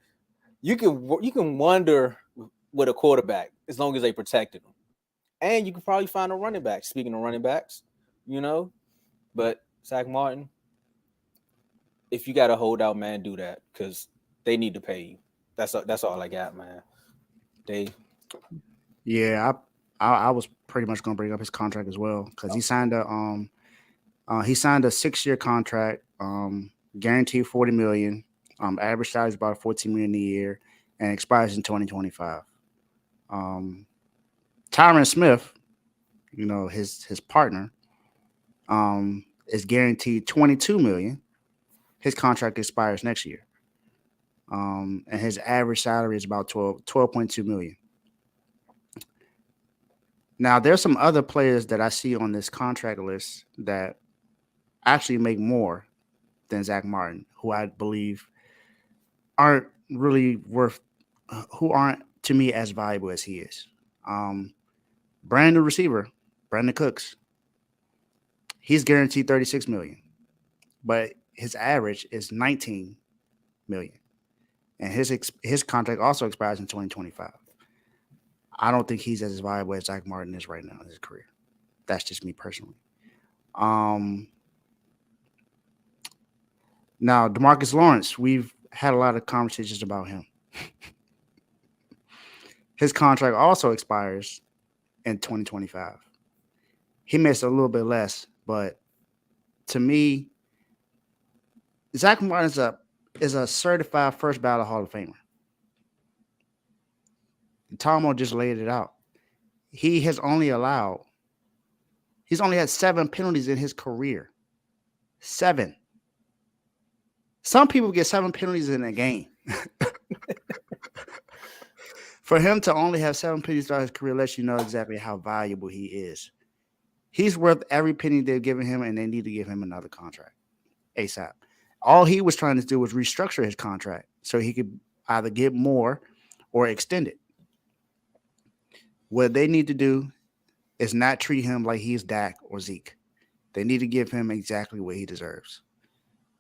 you can wonder with a quarterback as long as they protected him. And you can probably find a running back. Speaking of running backs, you know, but Zach Martin, if you got a holdout, man, do that because they need to pay you. That's all I got, man. Yeah, I was pretty much going to bring up his contract as well because he signed a 6-year contract, guaranteed $40 million, average salary is about $14 million a year, and expires in 2025. Tyron Smith, you know, his partner, is guaranteed $22 million. His contract expires next year. And his average salary is about $12.2 million. Now, there's some other players that I see on this contract list that actually make more than Zach Martin, who I believe aren't really who aren't to me as valuable as he is. Brand new receiver, Brandon Cooks. He's guaranteed $36 million, but his average is $19 million, and his contract also expires in 2025. I don't think he's as valuable as Zach Martin is right now in his career. That's just me personally. Now, DeMarcus Lawrence, we've had a lot of conversations about him. His contract also expires in 2025. He missed a little bit less, but to me, Zach Martin is a certified first ballot Hall of Famer. Tomo just laid it out. He's only had 7 penalties in his career. 7. Some people get 7 penalties in a game. For him to only have 7 penalties throughout his career lets you know exactly how valuable he is. He's worth every penny they've given him, and they need to give him another contract ASAP. All he was trying to do was restructure his contract so he could either get more or extend it. What they need to do is not treat him like he's Dak or Zeke. They need to give him exactly what he deserves.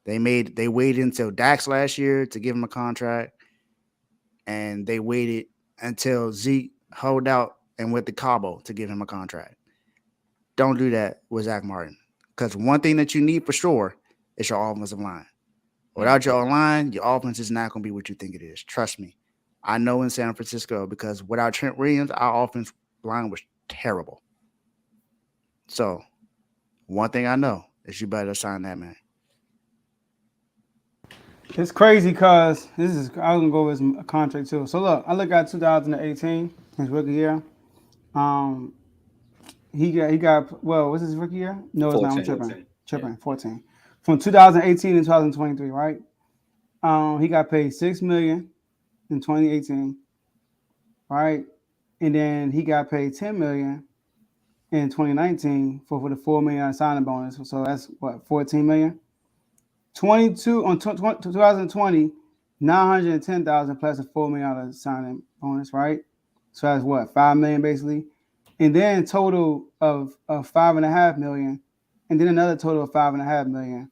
They waited until Dak's last year to give him a contract, and they waited until Zeke Holdout and went to Cabo to give him a contract. Don't do that with Zach Martin, because one thing that you need for sure is your offensive line. Without your line, your offense is not going to be what you think it is. Trust me. I know in San Francisco, because without Trent Williams, our offense line was terrible. So, one thing I know is you better sign that man. It's crazy because I'm gonna go with his contract too. So look, I look at 2018, his rookie year. He got what's his rookie year? No, it's 14, not. I'm tripping. 14. From 2018 to 2023, right? He got paid $6 million in 2018, right? And then he got paid $10 million in 2019 for the $4 million signing bonus. So that's what, $14 million. 2020, $910,000 plus a $4 million signing bonus, right? So that's what, $5 million basically, and then total of $5.5 million, and then another total of $5.5 million,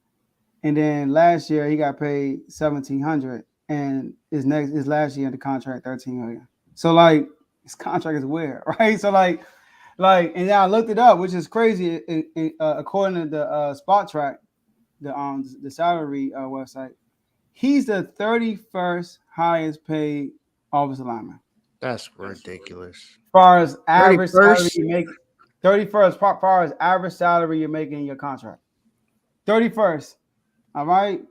and then last year he got paid $1,700, and his last year in the contract $13 million. So like his contract is weird, right? So like, and then I looked it up, which is crazy. According to the Spot Track, the salary website, he's the 31st highest paid offensive lineman. That's ridiculous. As far as average salary you make, 31st. Far as average salary you're making in your contract, 31st. All right,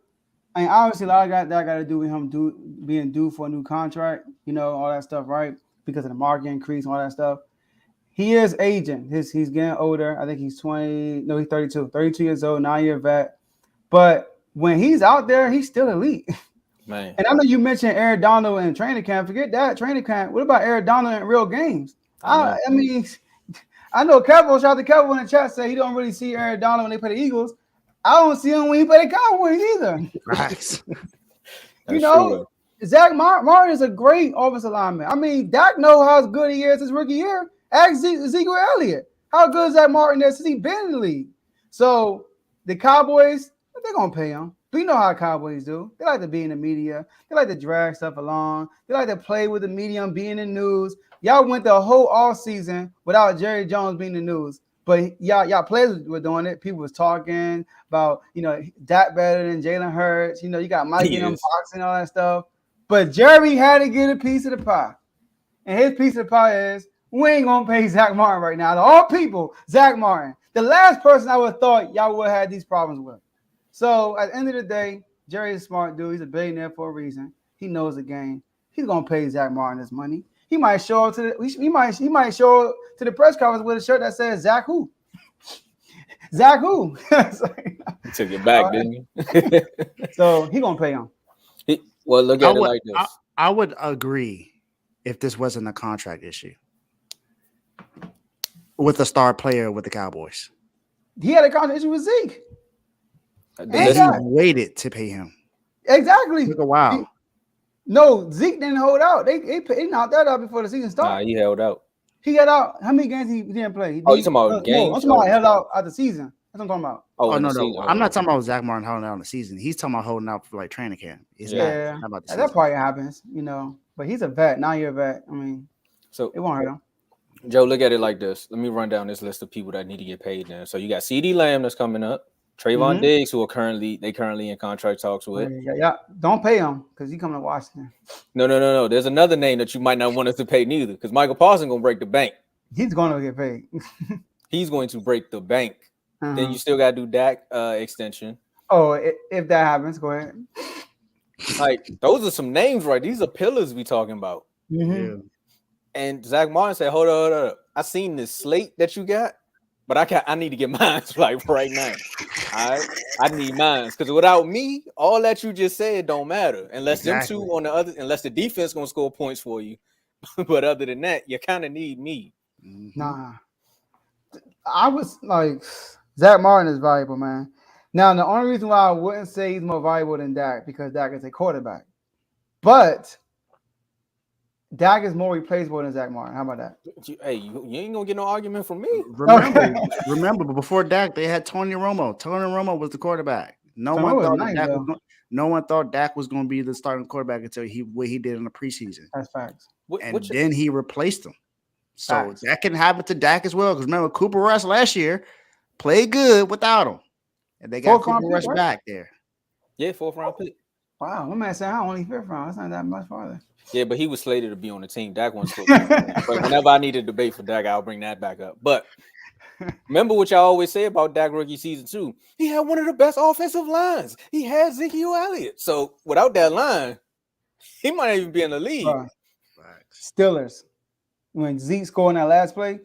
and obviously a lot of that got to do with him being due for a new contract. You know, all that stuff, right? Because of the market increase and all that stuff. He is aging. He's getting older. I think he's 20. No, he's 32. 32 years old, 9-year vet. But when he's out there, he's still elite. Man. And I know you mentioned Aaron Donald in training camp. Forget that training camp. What about Aaron Donald in real games? I mean, I know Kevin, shout out to Kevin in the chat, say he don't really see Aaron Donald when they play the Eagles. I don't see him when he play the Cowboys either. Right. You know, Zach Martin is a great offensive lineman. I mean, Dak knows how good he is his rookie year. Ask Ezekiel Elliott. How good is Zach Martin is since he's been in the league? So the Cowboys, they're going to pay him. But you know how Cowboys do. They like to be in the media. They like to drag stuff along. They like to play with the media and be in the news. Y'all went the whole off season without Jerry Jones being in the news. But y'all players were doing it. People was talking about, Dak better than Jalen Hurts. You got Mike in them boxing, all that stuff. But Jerry had to get a piece of the pie. And his piece of the pie is, we ain't going to pay Zach Martin right now. To all people, Zach Martin. The last person I would have thought y'all would have had these problems with. So at the end of the day, Jerry is a smart dude. He's a billionaire for a reason. He knows the game. He's going to pay Zach Martin his money. He might show up to the press conference with a shirt that says Zach who? Zach who? You took it back, didn't you? So he gonna pay him. Look at it like this. I would agree if this wasn't a contract issue with a star player with the Cowboys. He had a contract issue with Zeke. And he waited to pay him. Exactly. It took a while. No, Zeke didn't hold out. They knocked that out before the season started. Nah, he held out. He got out. How many games he didn't play? You talking about games? No, I'm talking about held out at the season. That's what I'm talking about. Oh no. I'm not talking about Zach Martin holding out in the season. He's talking about holding out for like training camp. It's not about the season. That probably happens, But he's a vet. Now you're a vet. I mean, so it won't hurt him. Joe, look at it like this. Let me run down this list of people that need to get paid now. So you got CeeDee Lamb that's coming up. Trayvon Diggs, who are currently in contract talks with. Yeah. Don't pay him because he's coming to Washington. No. There's another name that you might not want us to pay neither, because Michael Parsons gonna break the bank. He's going to get paid. He's going to break the bank. Then you still got to do Dak extension. Oh, if that happens, go ahead. Like, those are some names, right? These are pillars we talking about. Mm-hmm. Yeah. And Zach Martin said, hold up. I seen this slate that you got, but I need to get mine like right now. All right, I need mine, because without me, all that you just said don't matter unless them two on the other, unless the defense gonna score points for you. But other than that, you kind of need me. Nah, I was like, Zach Martin is valuable, man. Now, the only reason why I wouldn't say he's more valuable than Dak, because Dak is a quarterback, but Dak is more replaceable than Zach Martin. How about that? Hey, you ain't gonna get no argument from me. Remember, before Dak, they had Tony Romo. Tony Romo was the quarterback. No one thought Dak was going to be the starting quarterback until what he did in the preseason. That's facts. Then he replaced him. So that can happen to Dak as well. Because remember, Cooper Rush last year played good without him, and they got Cooper Rush back there. Yeah, 4th round pick. Wow, my man said I only 5th round. That's not that much farther. Yeah, but he was slated to be on the team. Dak wasn't supposed to be. But whenever I need a debate for Dak, I'll bring that back up. But remember what y'all always say about Dak rookie season 2. He had one of the best offensive lines. He had Ezekiel Elliott. So without that line, he might not even be in the league. Steelers, when Zeke scored in that last play,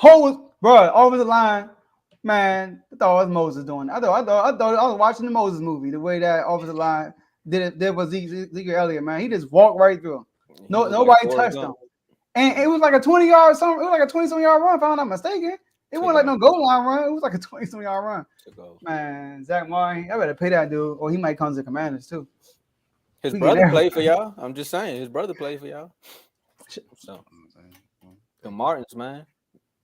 offensive line, man, I thought it was Moses doing it. I thought I was watching the Moses movie, the way that offensive line did was Ezekiel Elliott, man. He just walked right through him. Nobody touched him. And it was like a 20-yard something. It was like a 20-some-yard run, if I'm not mistaken. It wasn't like no goal line run. It was like a 20-some-yard run. Man, Zach Martin, I better pay that dude, or he might come to the Commanders too. His brother played for y'all. I'm just saying, his brother played for y'all. So the Martins, man.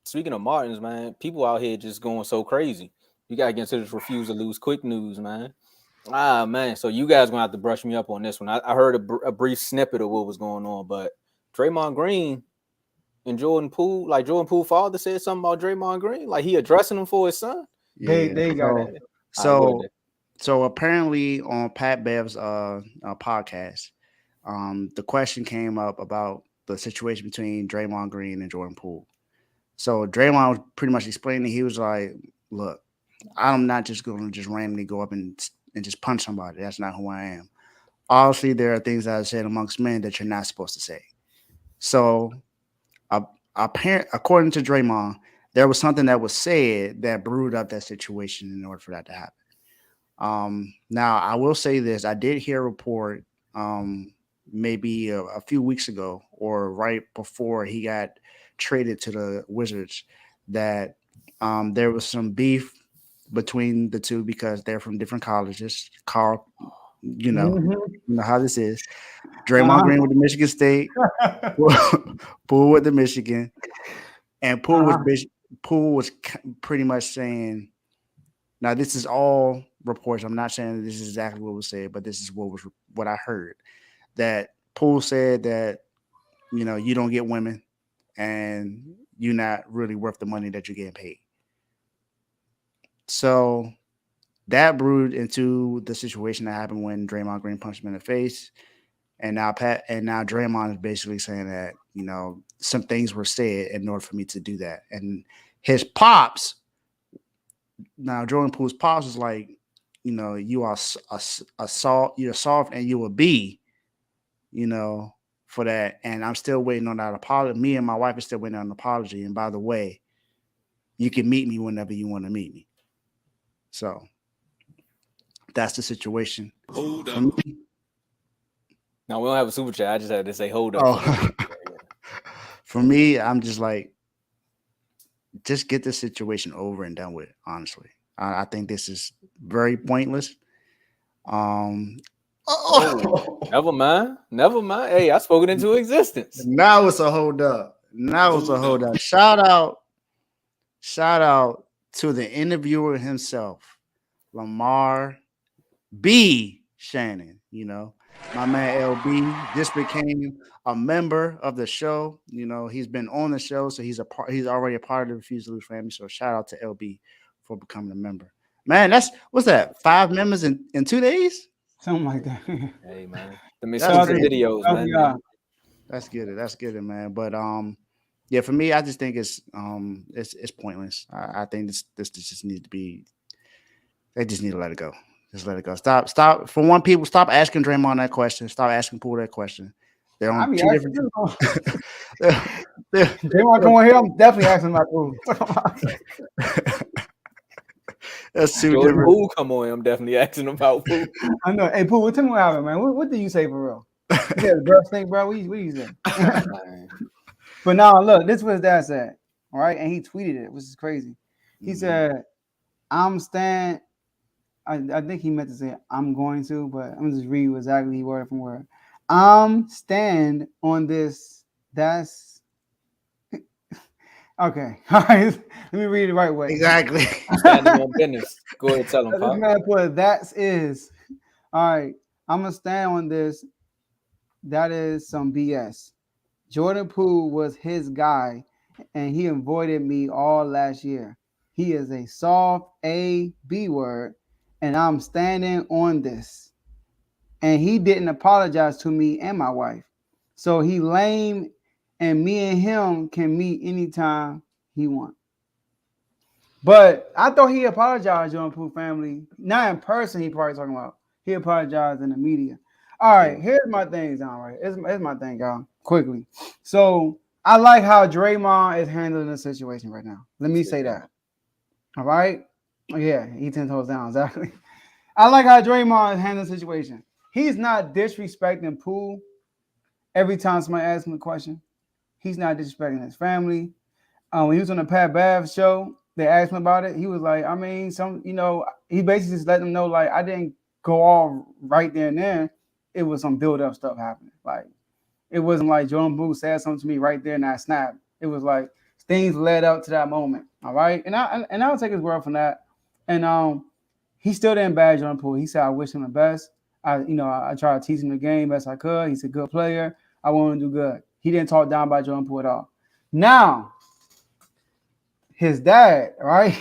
Speaking of Martins, man, people out here just going so crazy. You gotta get into this refuse to lose quick news, man. Man. So you guys gonna have to brush me up on this one. I heard a brief snippet of what was going on, but Draymond Green and Jordan Poole father said something about Draymond Green, like he addressing him for his son. Yeah, they got it. So apparently on Pat Bev's podcast, the question came up about the situation between Draymond Green and Jordan Poole. So Draymond was pretty much explaining. He was like, "Look, I'm not just going to just randomly go up and just punch somebody. That's not who I am. Obviously, there are things that I said amongst men that you're not supposed to say." So, according to Draymond, there was something that was said that brewed up that situation in order for that to happen. Now, I will say this. I did hear a report maybe a few weeks ago or right before he got traded to the Wizards that there was some beef between the two because they're from different colleges. Carl, you know how this is. Draymond Green with the Michigan State, Poole with the Michigan, and Poole was pretty much saying, Now, this is all reports. I'm not saying that this is exactly what was said, but this is what I heard. That Poole said that, you don't get women and you're not really worth the money that you're getting paid. So that brewed into the situation that happened when Draymond Green punched him in the face. And now Draymond is basically saying that, some things were said in order for me to do that. And his pops, now Jordan Poole's pops was like, you are you're soft and you a B, for that. And I'm still waiting on that apology. Me and my wife are still waiting on an apology. And by the way, you can meet me whenever you want to meet me. So that's the situation. Hold up. No, we don't have a super chat. I just had to say hold up. Oh. For me, I'm just like, just get this situation over and done with. Honestly, I think this is very pointless. Never mind. Hey, I spoke it into existence. Now it's a hold up. Shout out to the interviewer himself, Lamar B. Shannon. My man LB just became a member of the show. He's been on the show, so he's already a part of the Refuse to Lose family. So shout out to LB for becoming a member. Man, what's that? 5 members in 2 days? Something like that. Hey man, the videos, man. Yeah. That's good, man. But yeah, for me, I just think it's pointless. I think this just needs to be. They just need to let it go. Just let it go. Stop. For one, people stop asking Draymond that question. Stop asking Poole that question. They're on 2 different. Draymond come on here. I'm definitely asking about Poole. That's 2 Jordan different. Poole come on. I'm definitely asking about Poole. I know. Hey, Poole, tell me what happened, man. What did you say for real? Yeah, the girl stink, bro. What you say? But now, look, this is what his dad said. All right, and he tweeted it, which is crazy. He said, "I'm stand." I think he meant to say I'm going to, but I'm gonna just read exactly word from word. I'm stand on this. That's okay. All right, let me read it the right way. Exactly. Standing on business. Go ahead, tell him, This Pop. man put that is. All right, I'm gonna stand on this. That is some BS. Jordan Poole was his guy, and he avoided me all last year. He is a soft A B word, and I'm standing on this. And he didn't apologize to me and my wife. So he lame, and me and him can meet anytime he wants. But I thought he apologized, Jordan Poole family. Not in person, he probably talking about. He apologized in the media. All right, here's my thing, John. Right, here's my thing, y'all. Quickly. So I like how Draymond is handling the situation right now. Let me say that. All right. Yeah, he 10 toes down, exactly. I like how Draymond is handling the situation. He's not disrespecting Poole every time somebody asks him a question. He's not disrespecting his family. When he was on the Pat Bev show, they asked him about it. He was like, I mean, he basically just let them know, like, I didn't go all right there and then. It was some build-up stuff happening. Like, it wasn't like Jordan Poole said something to me right there and I snapped. It was like things led up to that moment. All right. And I'll take his word from that. And he still didn't badge Jordan Poole. He said, I wish him the best. I tried to teach him the game best I could. He's a good player. I want him to do good. He didn't talk down by Jordan Poole at all. Now, his dad, right?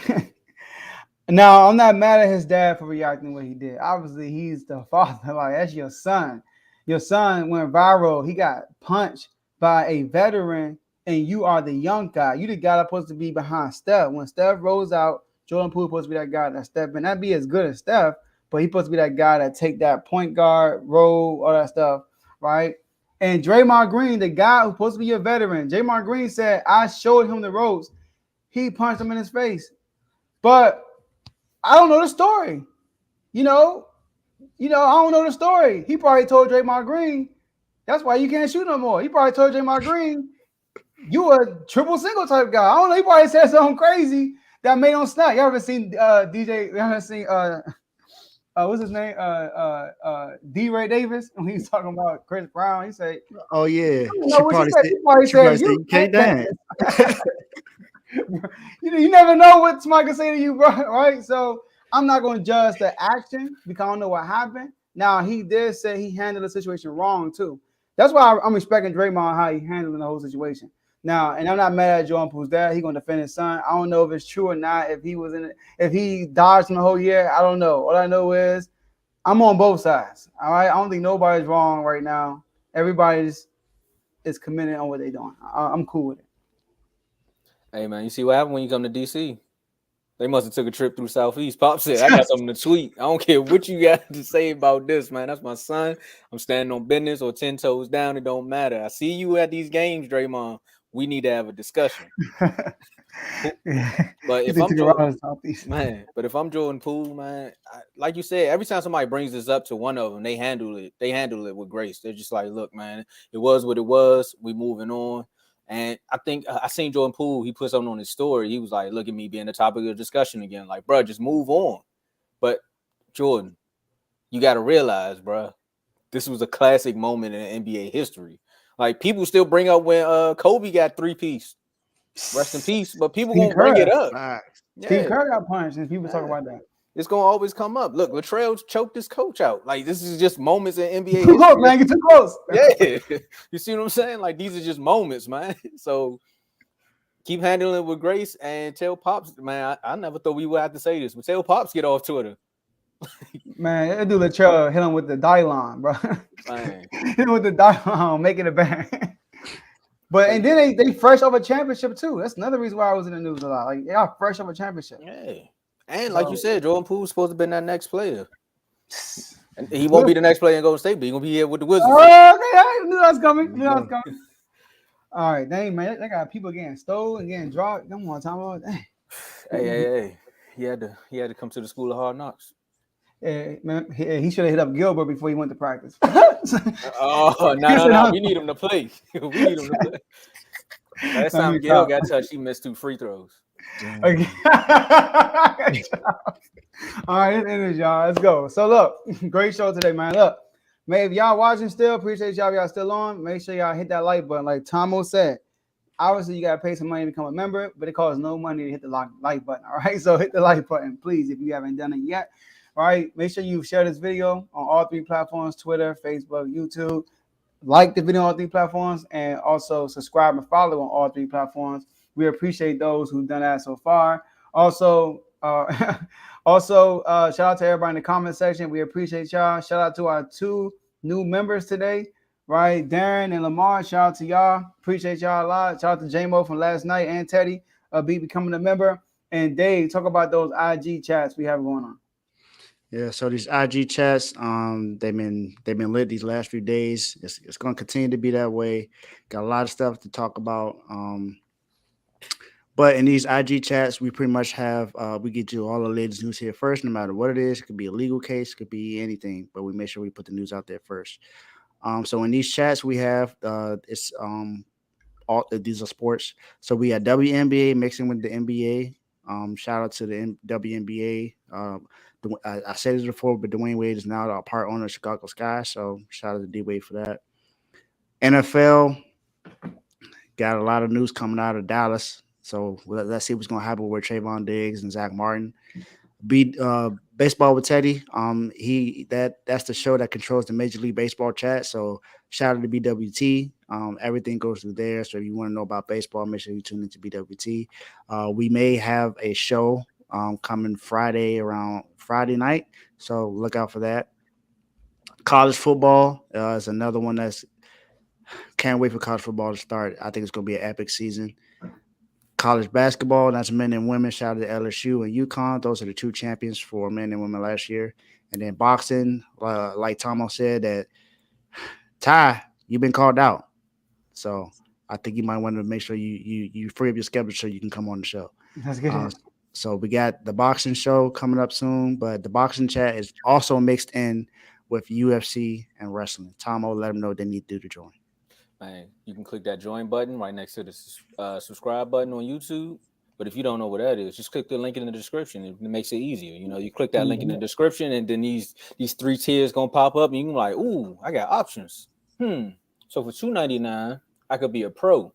Now, I'm not mad at his dad for reacting the way he did. Obviously, he's the father. Like, that's your son. Your son went viral. He got punched by a veteran, and you are the young guy. You the guy that's supposed to be behind Steph. When Steph rolls out, Jordan Poole supposed to be that guy that step in. Not be as good as Steph, but he's supposed to be that guy that take that point guard role, all that stuff, right? And Draymond Green, the guy who's supposed to be a veteran, Draymond Green said, I showed him the ropes. He punched him in his face. But I don't know the story. I don't know the story. He probably told Draymond Green, that's why you can't shoot no more. He probably told Draymond Green, you a triple single type guy. I don't know. He probably said something crazy that made him snap. You ever seen DJ? You ever seen what's his name? D. Ray Davis when he was talking about Chris Brown. He said, "Oh yeah." He probably said you can't dance. You never know what somebody can say to you, bro. Right? So I'm not going to judge the action because I don't know what happened. Now, he did say he handled the situation wrong, too. That's why I'm respecting Draymond, how he handled the whole situation. Now, and I'm not mad at Jordan Poole's dad. He's going to defend his son. I don't know if it's true or not. If he was in it, if he dodged him the whole year, I don't know. All I know is I'm on both sides. All right. I don't think nobody's wrong right now. Everybody's is committed on what they're doing. I'm cool with it. Hey man, you see what happened when you come to DC? They must have took a trip through Southeast. Pop said, I got something to tweet. I don't care what you got to say about this, man. That's my son. I'm standing on business or 10 toes down. It don't matter. I see you at these games, Draymond. We need to have a discussion. But if I'm Jordan Poole, man, like you said, every time somebody brings this up to one of them, they handle it with grace. They're just like, look, man, it was what it was. We moving on. And I think I seen Jordan Poole, he put something on his story. He was like, look at me being the topic of discussion again. Like, bro, just move on. But Jordan, you got to realize, bro, this was a classic moment in NBA history. Like, people still bring up when Kobe got 3-piece. Rest in peace. But people going to bring it up. Yeah. Steve Kerr got punched, and people talk about that. It's going to always come up. Look, Latrell choked his coach out. Like, this is just moments in NBA history. Look, man, get too close. Yeah. You see what I'm saying? Like, these are just moments, man. So keep handling it with grace and tell Pops, man, I never thought we would have to say this, but tell Pops get off Twitter. Man, that dude Latrell hit him with the Dylon, bro. Hit him with the Dylon, making it bad. But and then they fresh off a championship too. That's another reason why I was in the news a lot. Like, they are fresh off a championship. Yeah. And like you said, Jordan Poole's supposed to be that next player. And he won't be the next player in Golden State, but he's gonna be here with the Wizards. Oh, okay, I knew that was coming. All right, dang, man, they got people getting stolen, getting dropped. Come on, Tomo. Hey. He had to come to the school of hard knocks. Yeah, man, he should have hit up Gilbert before he went to practice. No. We need him to play. Last time Gil got touched, he missed 2 free throws. Okay. All right, it is, y'all. Let's go. So look, great show today, man. Look, man, if y'all watching still, appreciate y'all still on. Make sure y'all hit that like button. Like Tomo said, obviously you gotta pay some money to become a member, but it costs no money to hit the like button. All right, so hit the like button, please, if you haven't done it yet. All right, make sure you share this video on all 3 platforms: Twitter, Facebook, YouTube. Like the video on all 3 platforms, and also subscribe and follow on all 3 platforms. We appreciate those who've done that so far. Also, shout out to everybody in the comment section. We appreciate y'all. Shout out to our 2 new members today, right? Darren and Lamar. Shout out to y'all. Appreciate y'all a lot. Shout out to J-Mo from last night and Teddy becoming a member. And Dave, talk about those IG chats we have going on. Yeah, so these IG chats, they've been lit these last few days. It's going to continue to be that way. Got a lot of stuff to talk about. But in these IG chats, we pretty much have we get you all the latest news here first, no matter what it is. It could be a legal case, it could be anything, but we make sure we put the news out there first. So in these chats, we have all these are sports. So we had WNBA mixing with the NBA. Shout out to the WNBA. I said it before, but Dwayne Wade is now a part owner of Chicago Sky. So shout out to D Wade for that. NFL got a lot of news coming out of Dallas. So let's see what's going to happen with Trayvon Diggs and Zach Martin. Baseball with Teddy. That's the show that controls the Major League Baseball chat. So shout out to BWT. Everything goes through there. So if you want to know about baseball, make sure you tune into BWT. We may have a show coming around Friday night. So look out for that. College football is another one can't wait for college football to start. I think it's going to be an epic season. College basketball, that's men and women. Shout out to LSU and UConn. Those are the 2 champions for men and women last year. And then boxing, like Tomo said, that Ty, you've been called out. So I think you might want to make sure you free up your schedule so you can come on the show. That's good. So we got the boxing show coming up soon, but the boxing chat is also mixed in with UFC and wrestling. Tomo, let them know they need to do the join. Man, you can click that join button right next to the subscribe button on YouTube. But if you don't know what that is, just click the link in the description. It makes it easier. You know, you click that link in the description, and then these 3 tiers gonna pop up, and you can be like, ooh, I got options. So for $2.99, I could be a pro.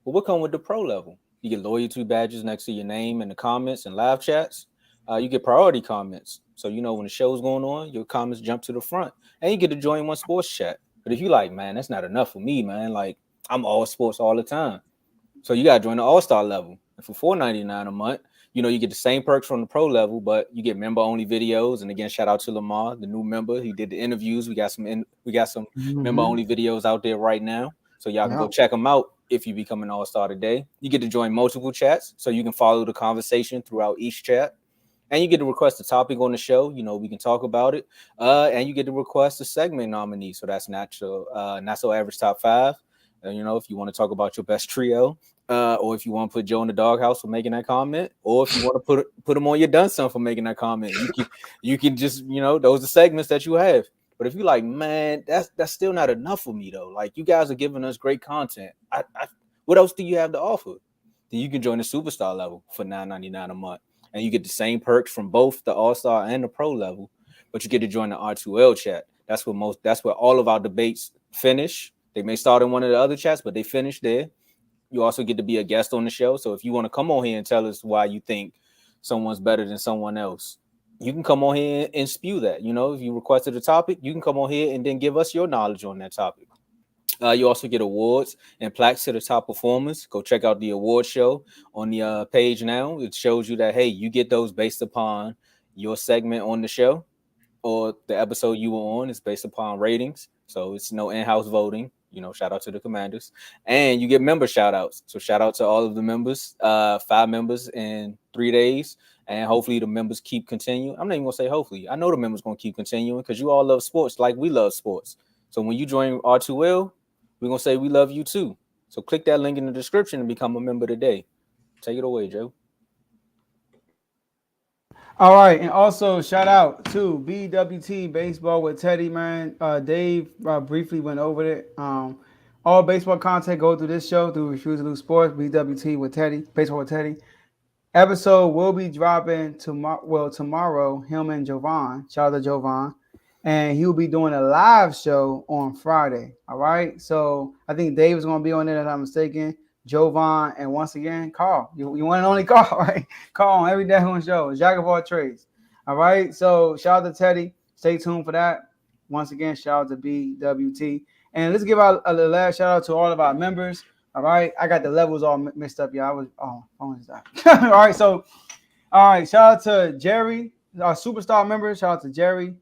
But what come with the pro level? You get loyalty badges next to your name in the comments and live chats. You get priority comments. So, you know, when the show's going on, your comments jump to the front and you get to join one sports chat. But if you like, man, that's not enough for me, man. Like, I'm all sports all the time. So you got to join the all-star level. And for $4.99 a month, you know, you get the same perks from the pro level, but you get member-only videos. And again, shout out to Lamar, the new member. He did the interviews. We got some member-only videos out there right now. So y'all can go check them out if you become an all-star today. You get to join multiple chats, so you can follow the conversation throughout each chat. And you get to request a topic on the show. You know, we can talk about it. And you get to request a segment nominee. So that's not so average top 5. You know, if you want to talk about your best trio, or if you want to put Joe in the doghouse for making that comment, or if you want to put him on your done son for making that comment, you can just, you know, those are segments that you have. But if you're like, man, that's still not enough for me though. Like, you guys are giving us great content. What else do you have to offer? Then you can join the superstar level for $9.99 a month. And you get the same perks from both the all-star and the pro level, but you get to join the R2L chat. That's where all of our debates finish. They may start in one of the other chats, but they finish there. You also get to be a guest on the show. So if you want to come on here and tell us why you think someone's better than someone else, you can come on here and spew that. You know, if you requested a topic, you can come on here and then give us your knowledge on that topic. You also get awards and plaques to the top performers. Go check out the award show on the page now. It shows you that, hey, you get those based upon your segment on the show, or the episode you were on is based upon ratings. So it's no in-house voting. You know, shout out to the Commanders. And you get member shout outs. So shout out to all of the members, 5 members in 3 days. And hopefully the members keep continuing. I'm not even going to say hopefully. I know the members going to keep continuing because you all love sports like we love sports. So when you join R2L, we're going to say we love you too. So click that link in the description and become a member today. Take it away, Joe. All right. And also shout out to BWT Baseball with Teddy, man. Dave briefly went over it. All baseball content go through this show, through Refuse to Lose Sports, BWT with Teddy, Baseball with Teddy. Episode will be dropping tomorrow, him and Jovan. Shout out to Jovan. And he'll be doing a live show on Friday. All right. So I think Dave is going to be on there, if I'm not mistaken. Jovan, and once again, Carl. You want to only Carl, right? Carl on every day on the show. Jack of all trades. All right. So shout out to Teddy. Stay tuned for that. Once again, shout out to BWT. And let's give out a last shout out to all of our members. All right. I got the levels all mixed up, y'all. All right. So, all right. Shout out to Jerry, our superstar members. Shout out to Jerry,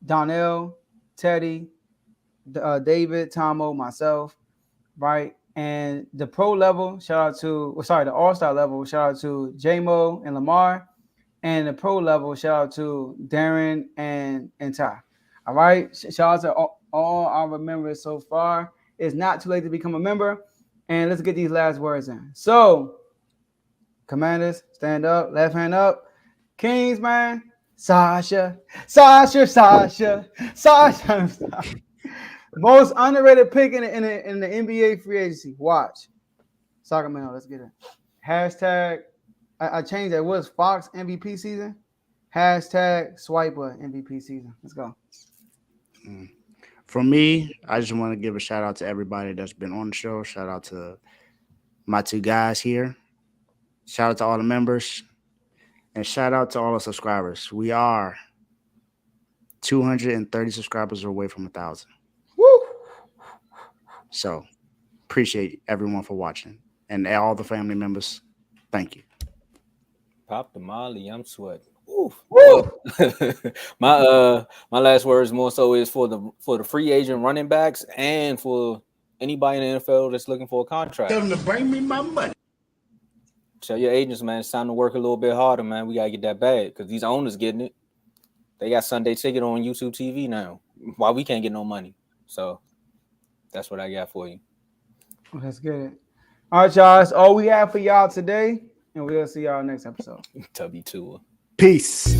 Donnell, Teddy, David, Tomo, myself, right? And the pro level, the all-star level, shout out to J-Mo and Lamar. And the pro level, shout out to Darren and Ty. All right? Shout out to all our members so far. It's not too late to become a member. And let's get these last words in. So, Commanders, stand up, left hand up. Kings, man. Sasha. Most underrated pick in the NBA free agency. Watch. Sacramento, let's get it. Hashtag, I changed that. What's Fox MVP season? Hashtag Swiper MVP season. Let's go. For me, I just want to give a shout out to everybody that's been on the show. Shout out to my 2 guys here. Shout out to all the members. And shout out to all the subscribers. We are 230 subscribers away from 1,000. Woo! So appreciate everyone for watching. And all the family members, thank you. Pop the Molly, I'm sweating. Woo! My last words more so is for the free agent running backs and for anybody in the NFL that's looking for a contract. Tell them to bring me my money. Tell your agents, man, it's time to work a little bit harder, man. We gotta get that bag because these owners getting it. They got Sunday Ticket on YouTube TV now. Why we can't get no money? So that's what I got for you. That's good. All right, y'all. That's all we have for y'all today. And we'll see y'all next episode. Tubby Tour. Peace.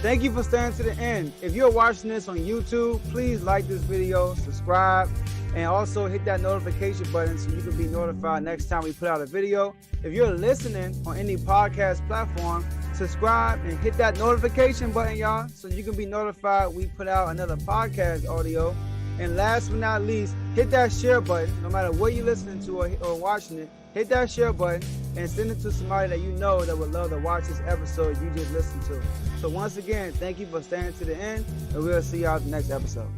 Thank you for staying to the end. If you're watching this on YouTube, please like this video, subscribe, and also hit that notification button so you can be notified next time we put out a video. If you're listening on any podcast platform, subscribe and hit that notification button, y'all, so you can be notified we put out another podcast audio. And last but not least, hit that share button. No matter what you're listening to or watching it, hit that share button and send it to somebody that you know that would love to watch this episode you just listened to. So once again, thank you for staying to the end, and we'll see y'all at the next episode.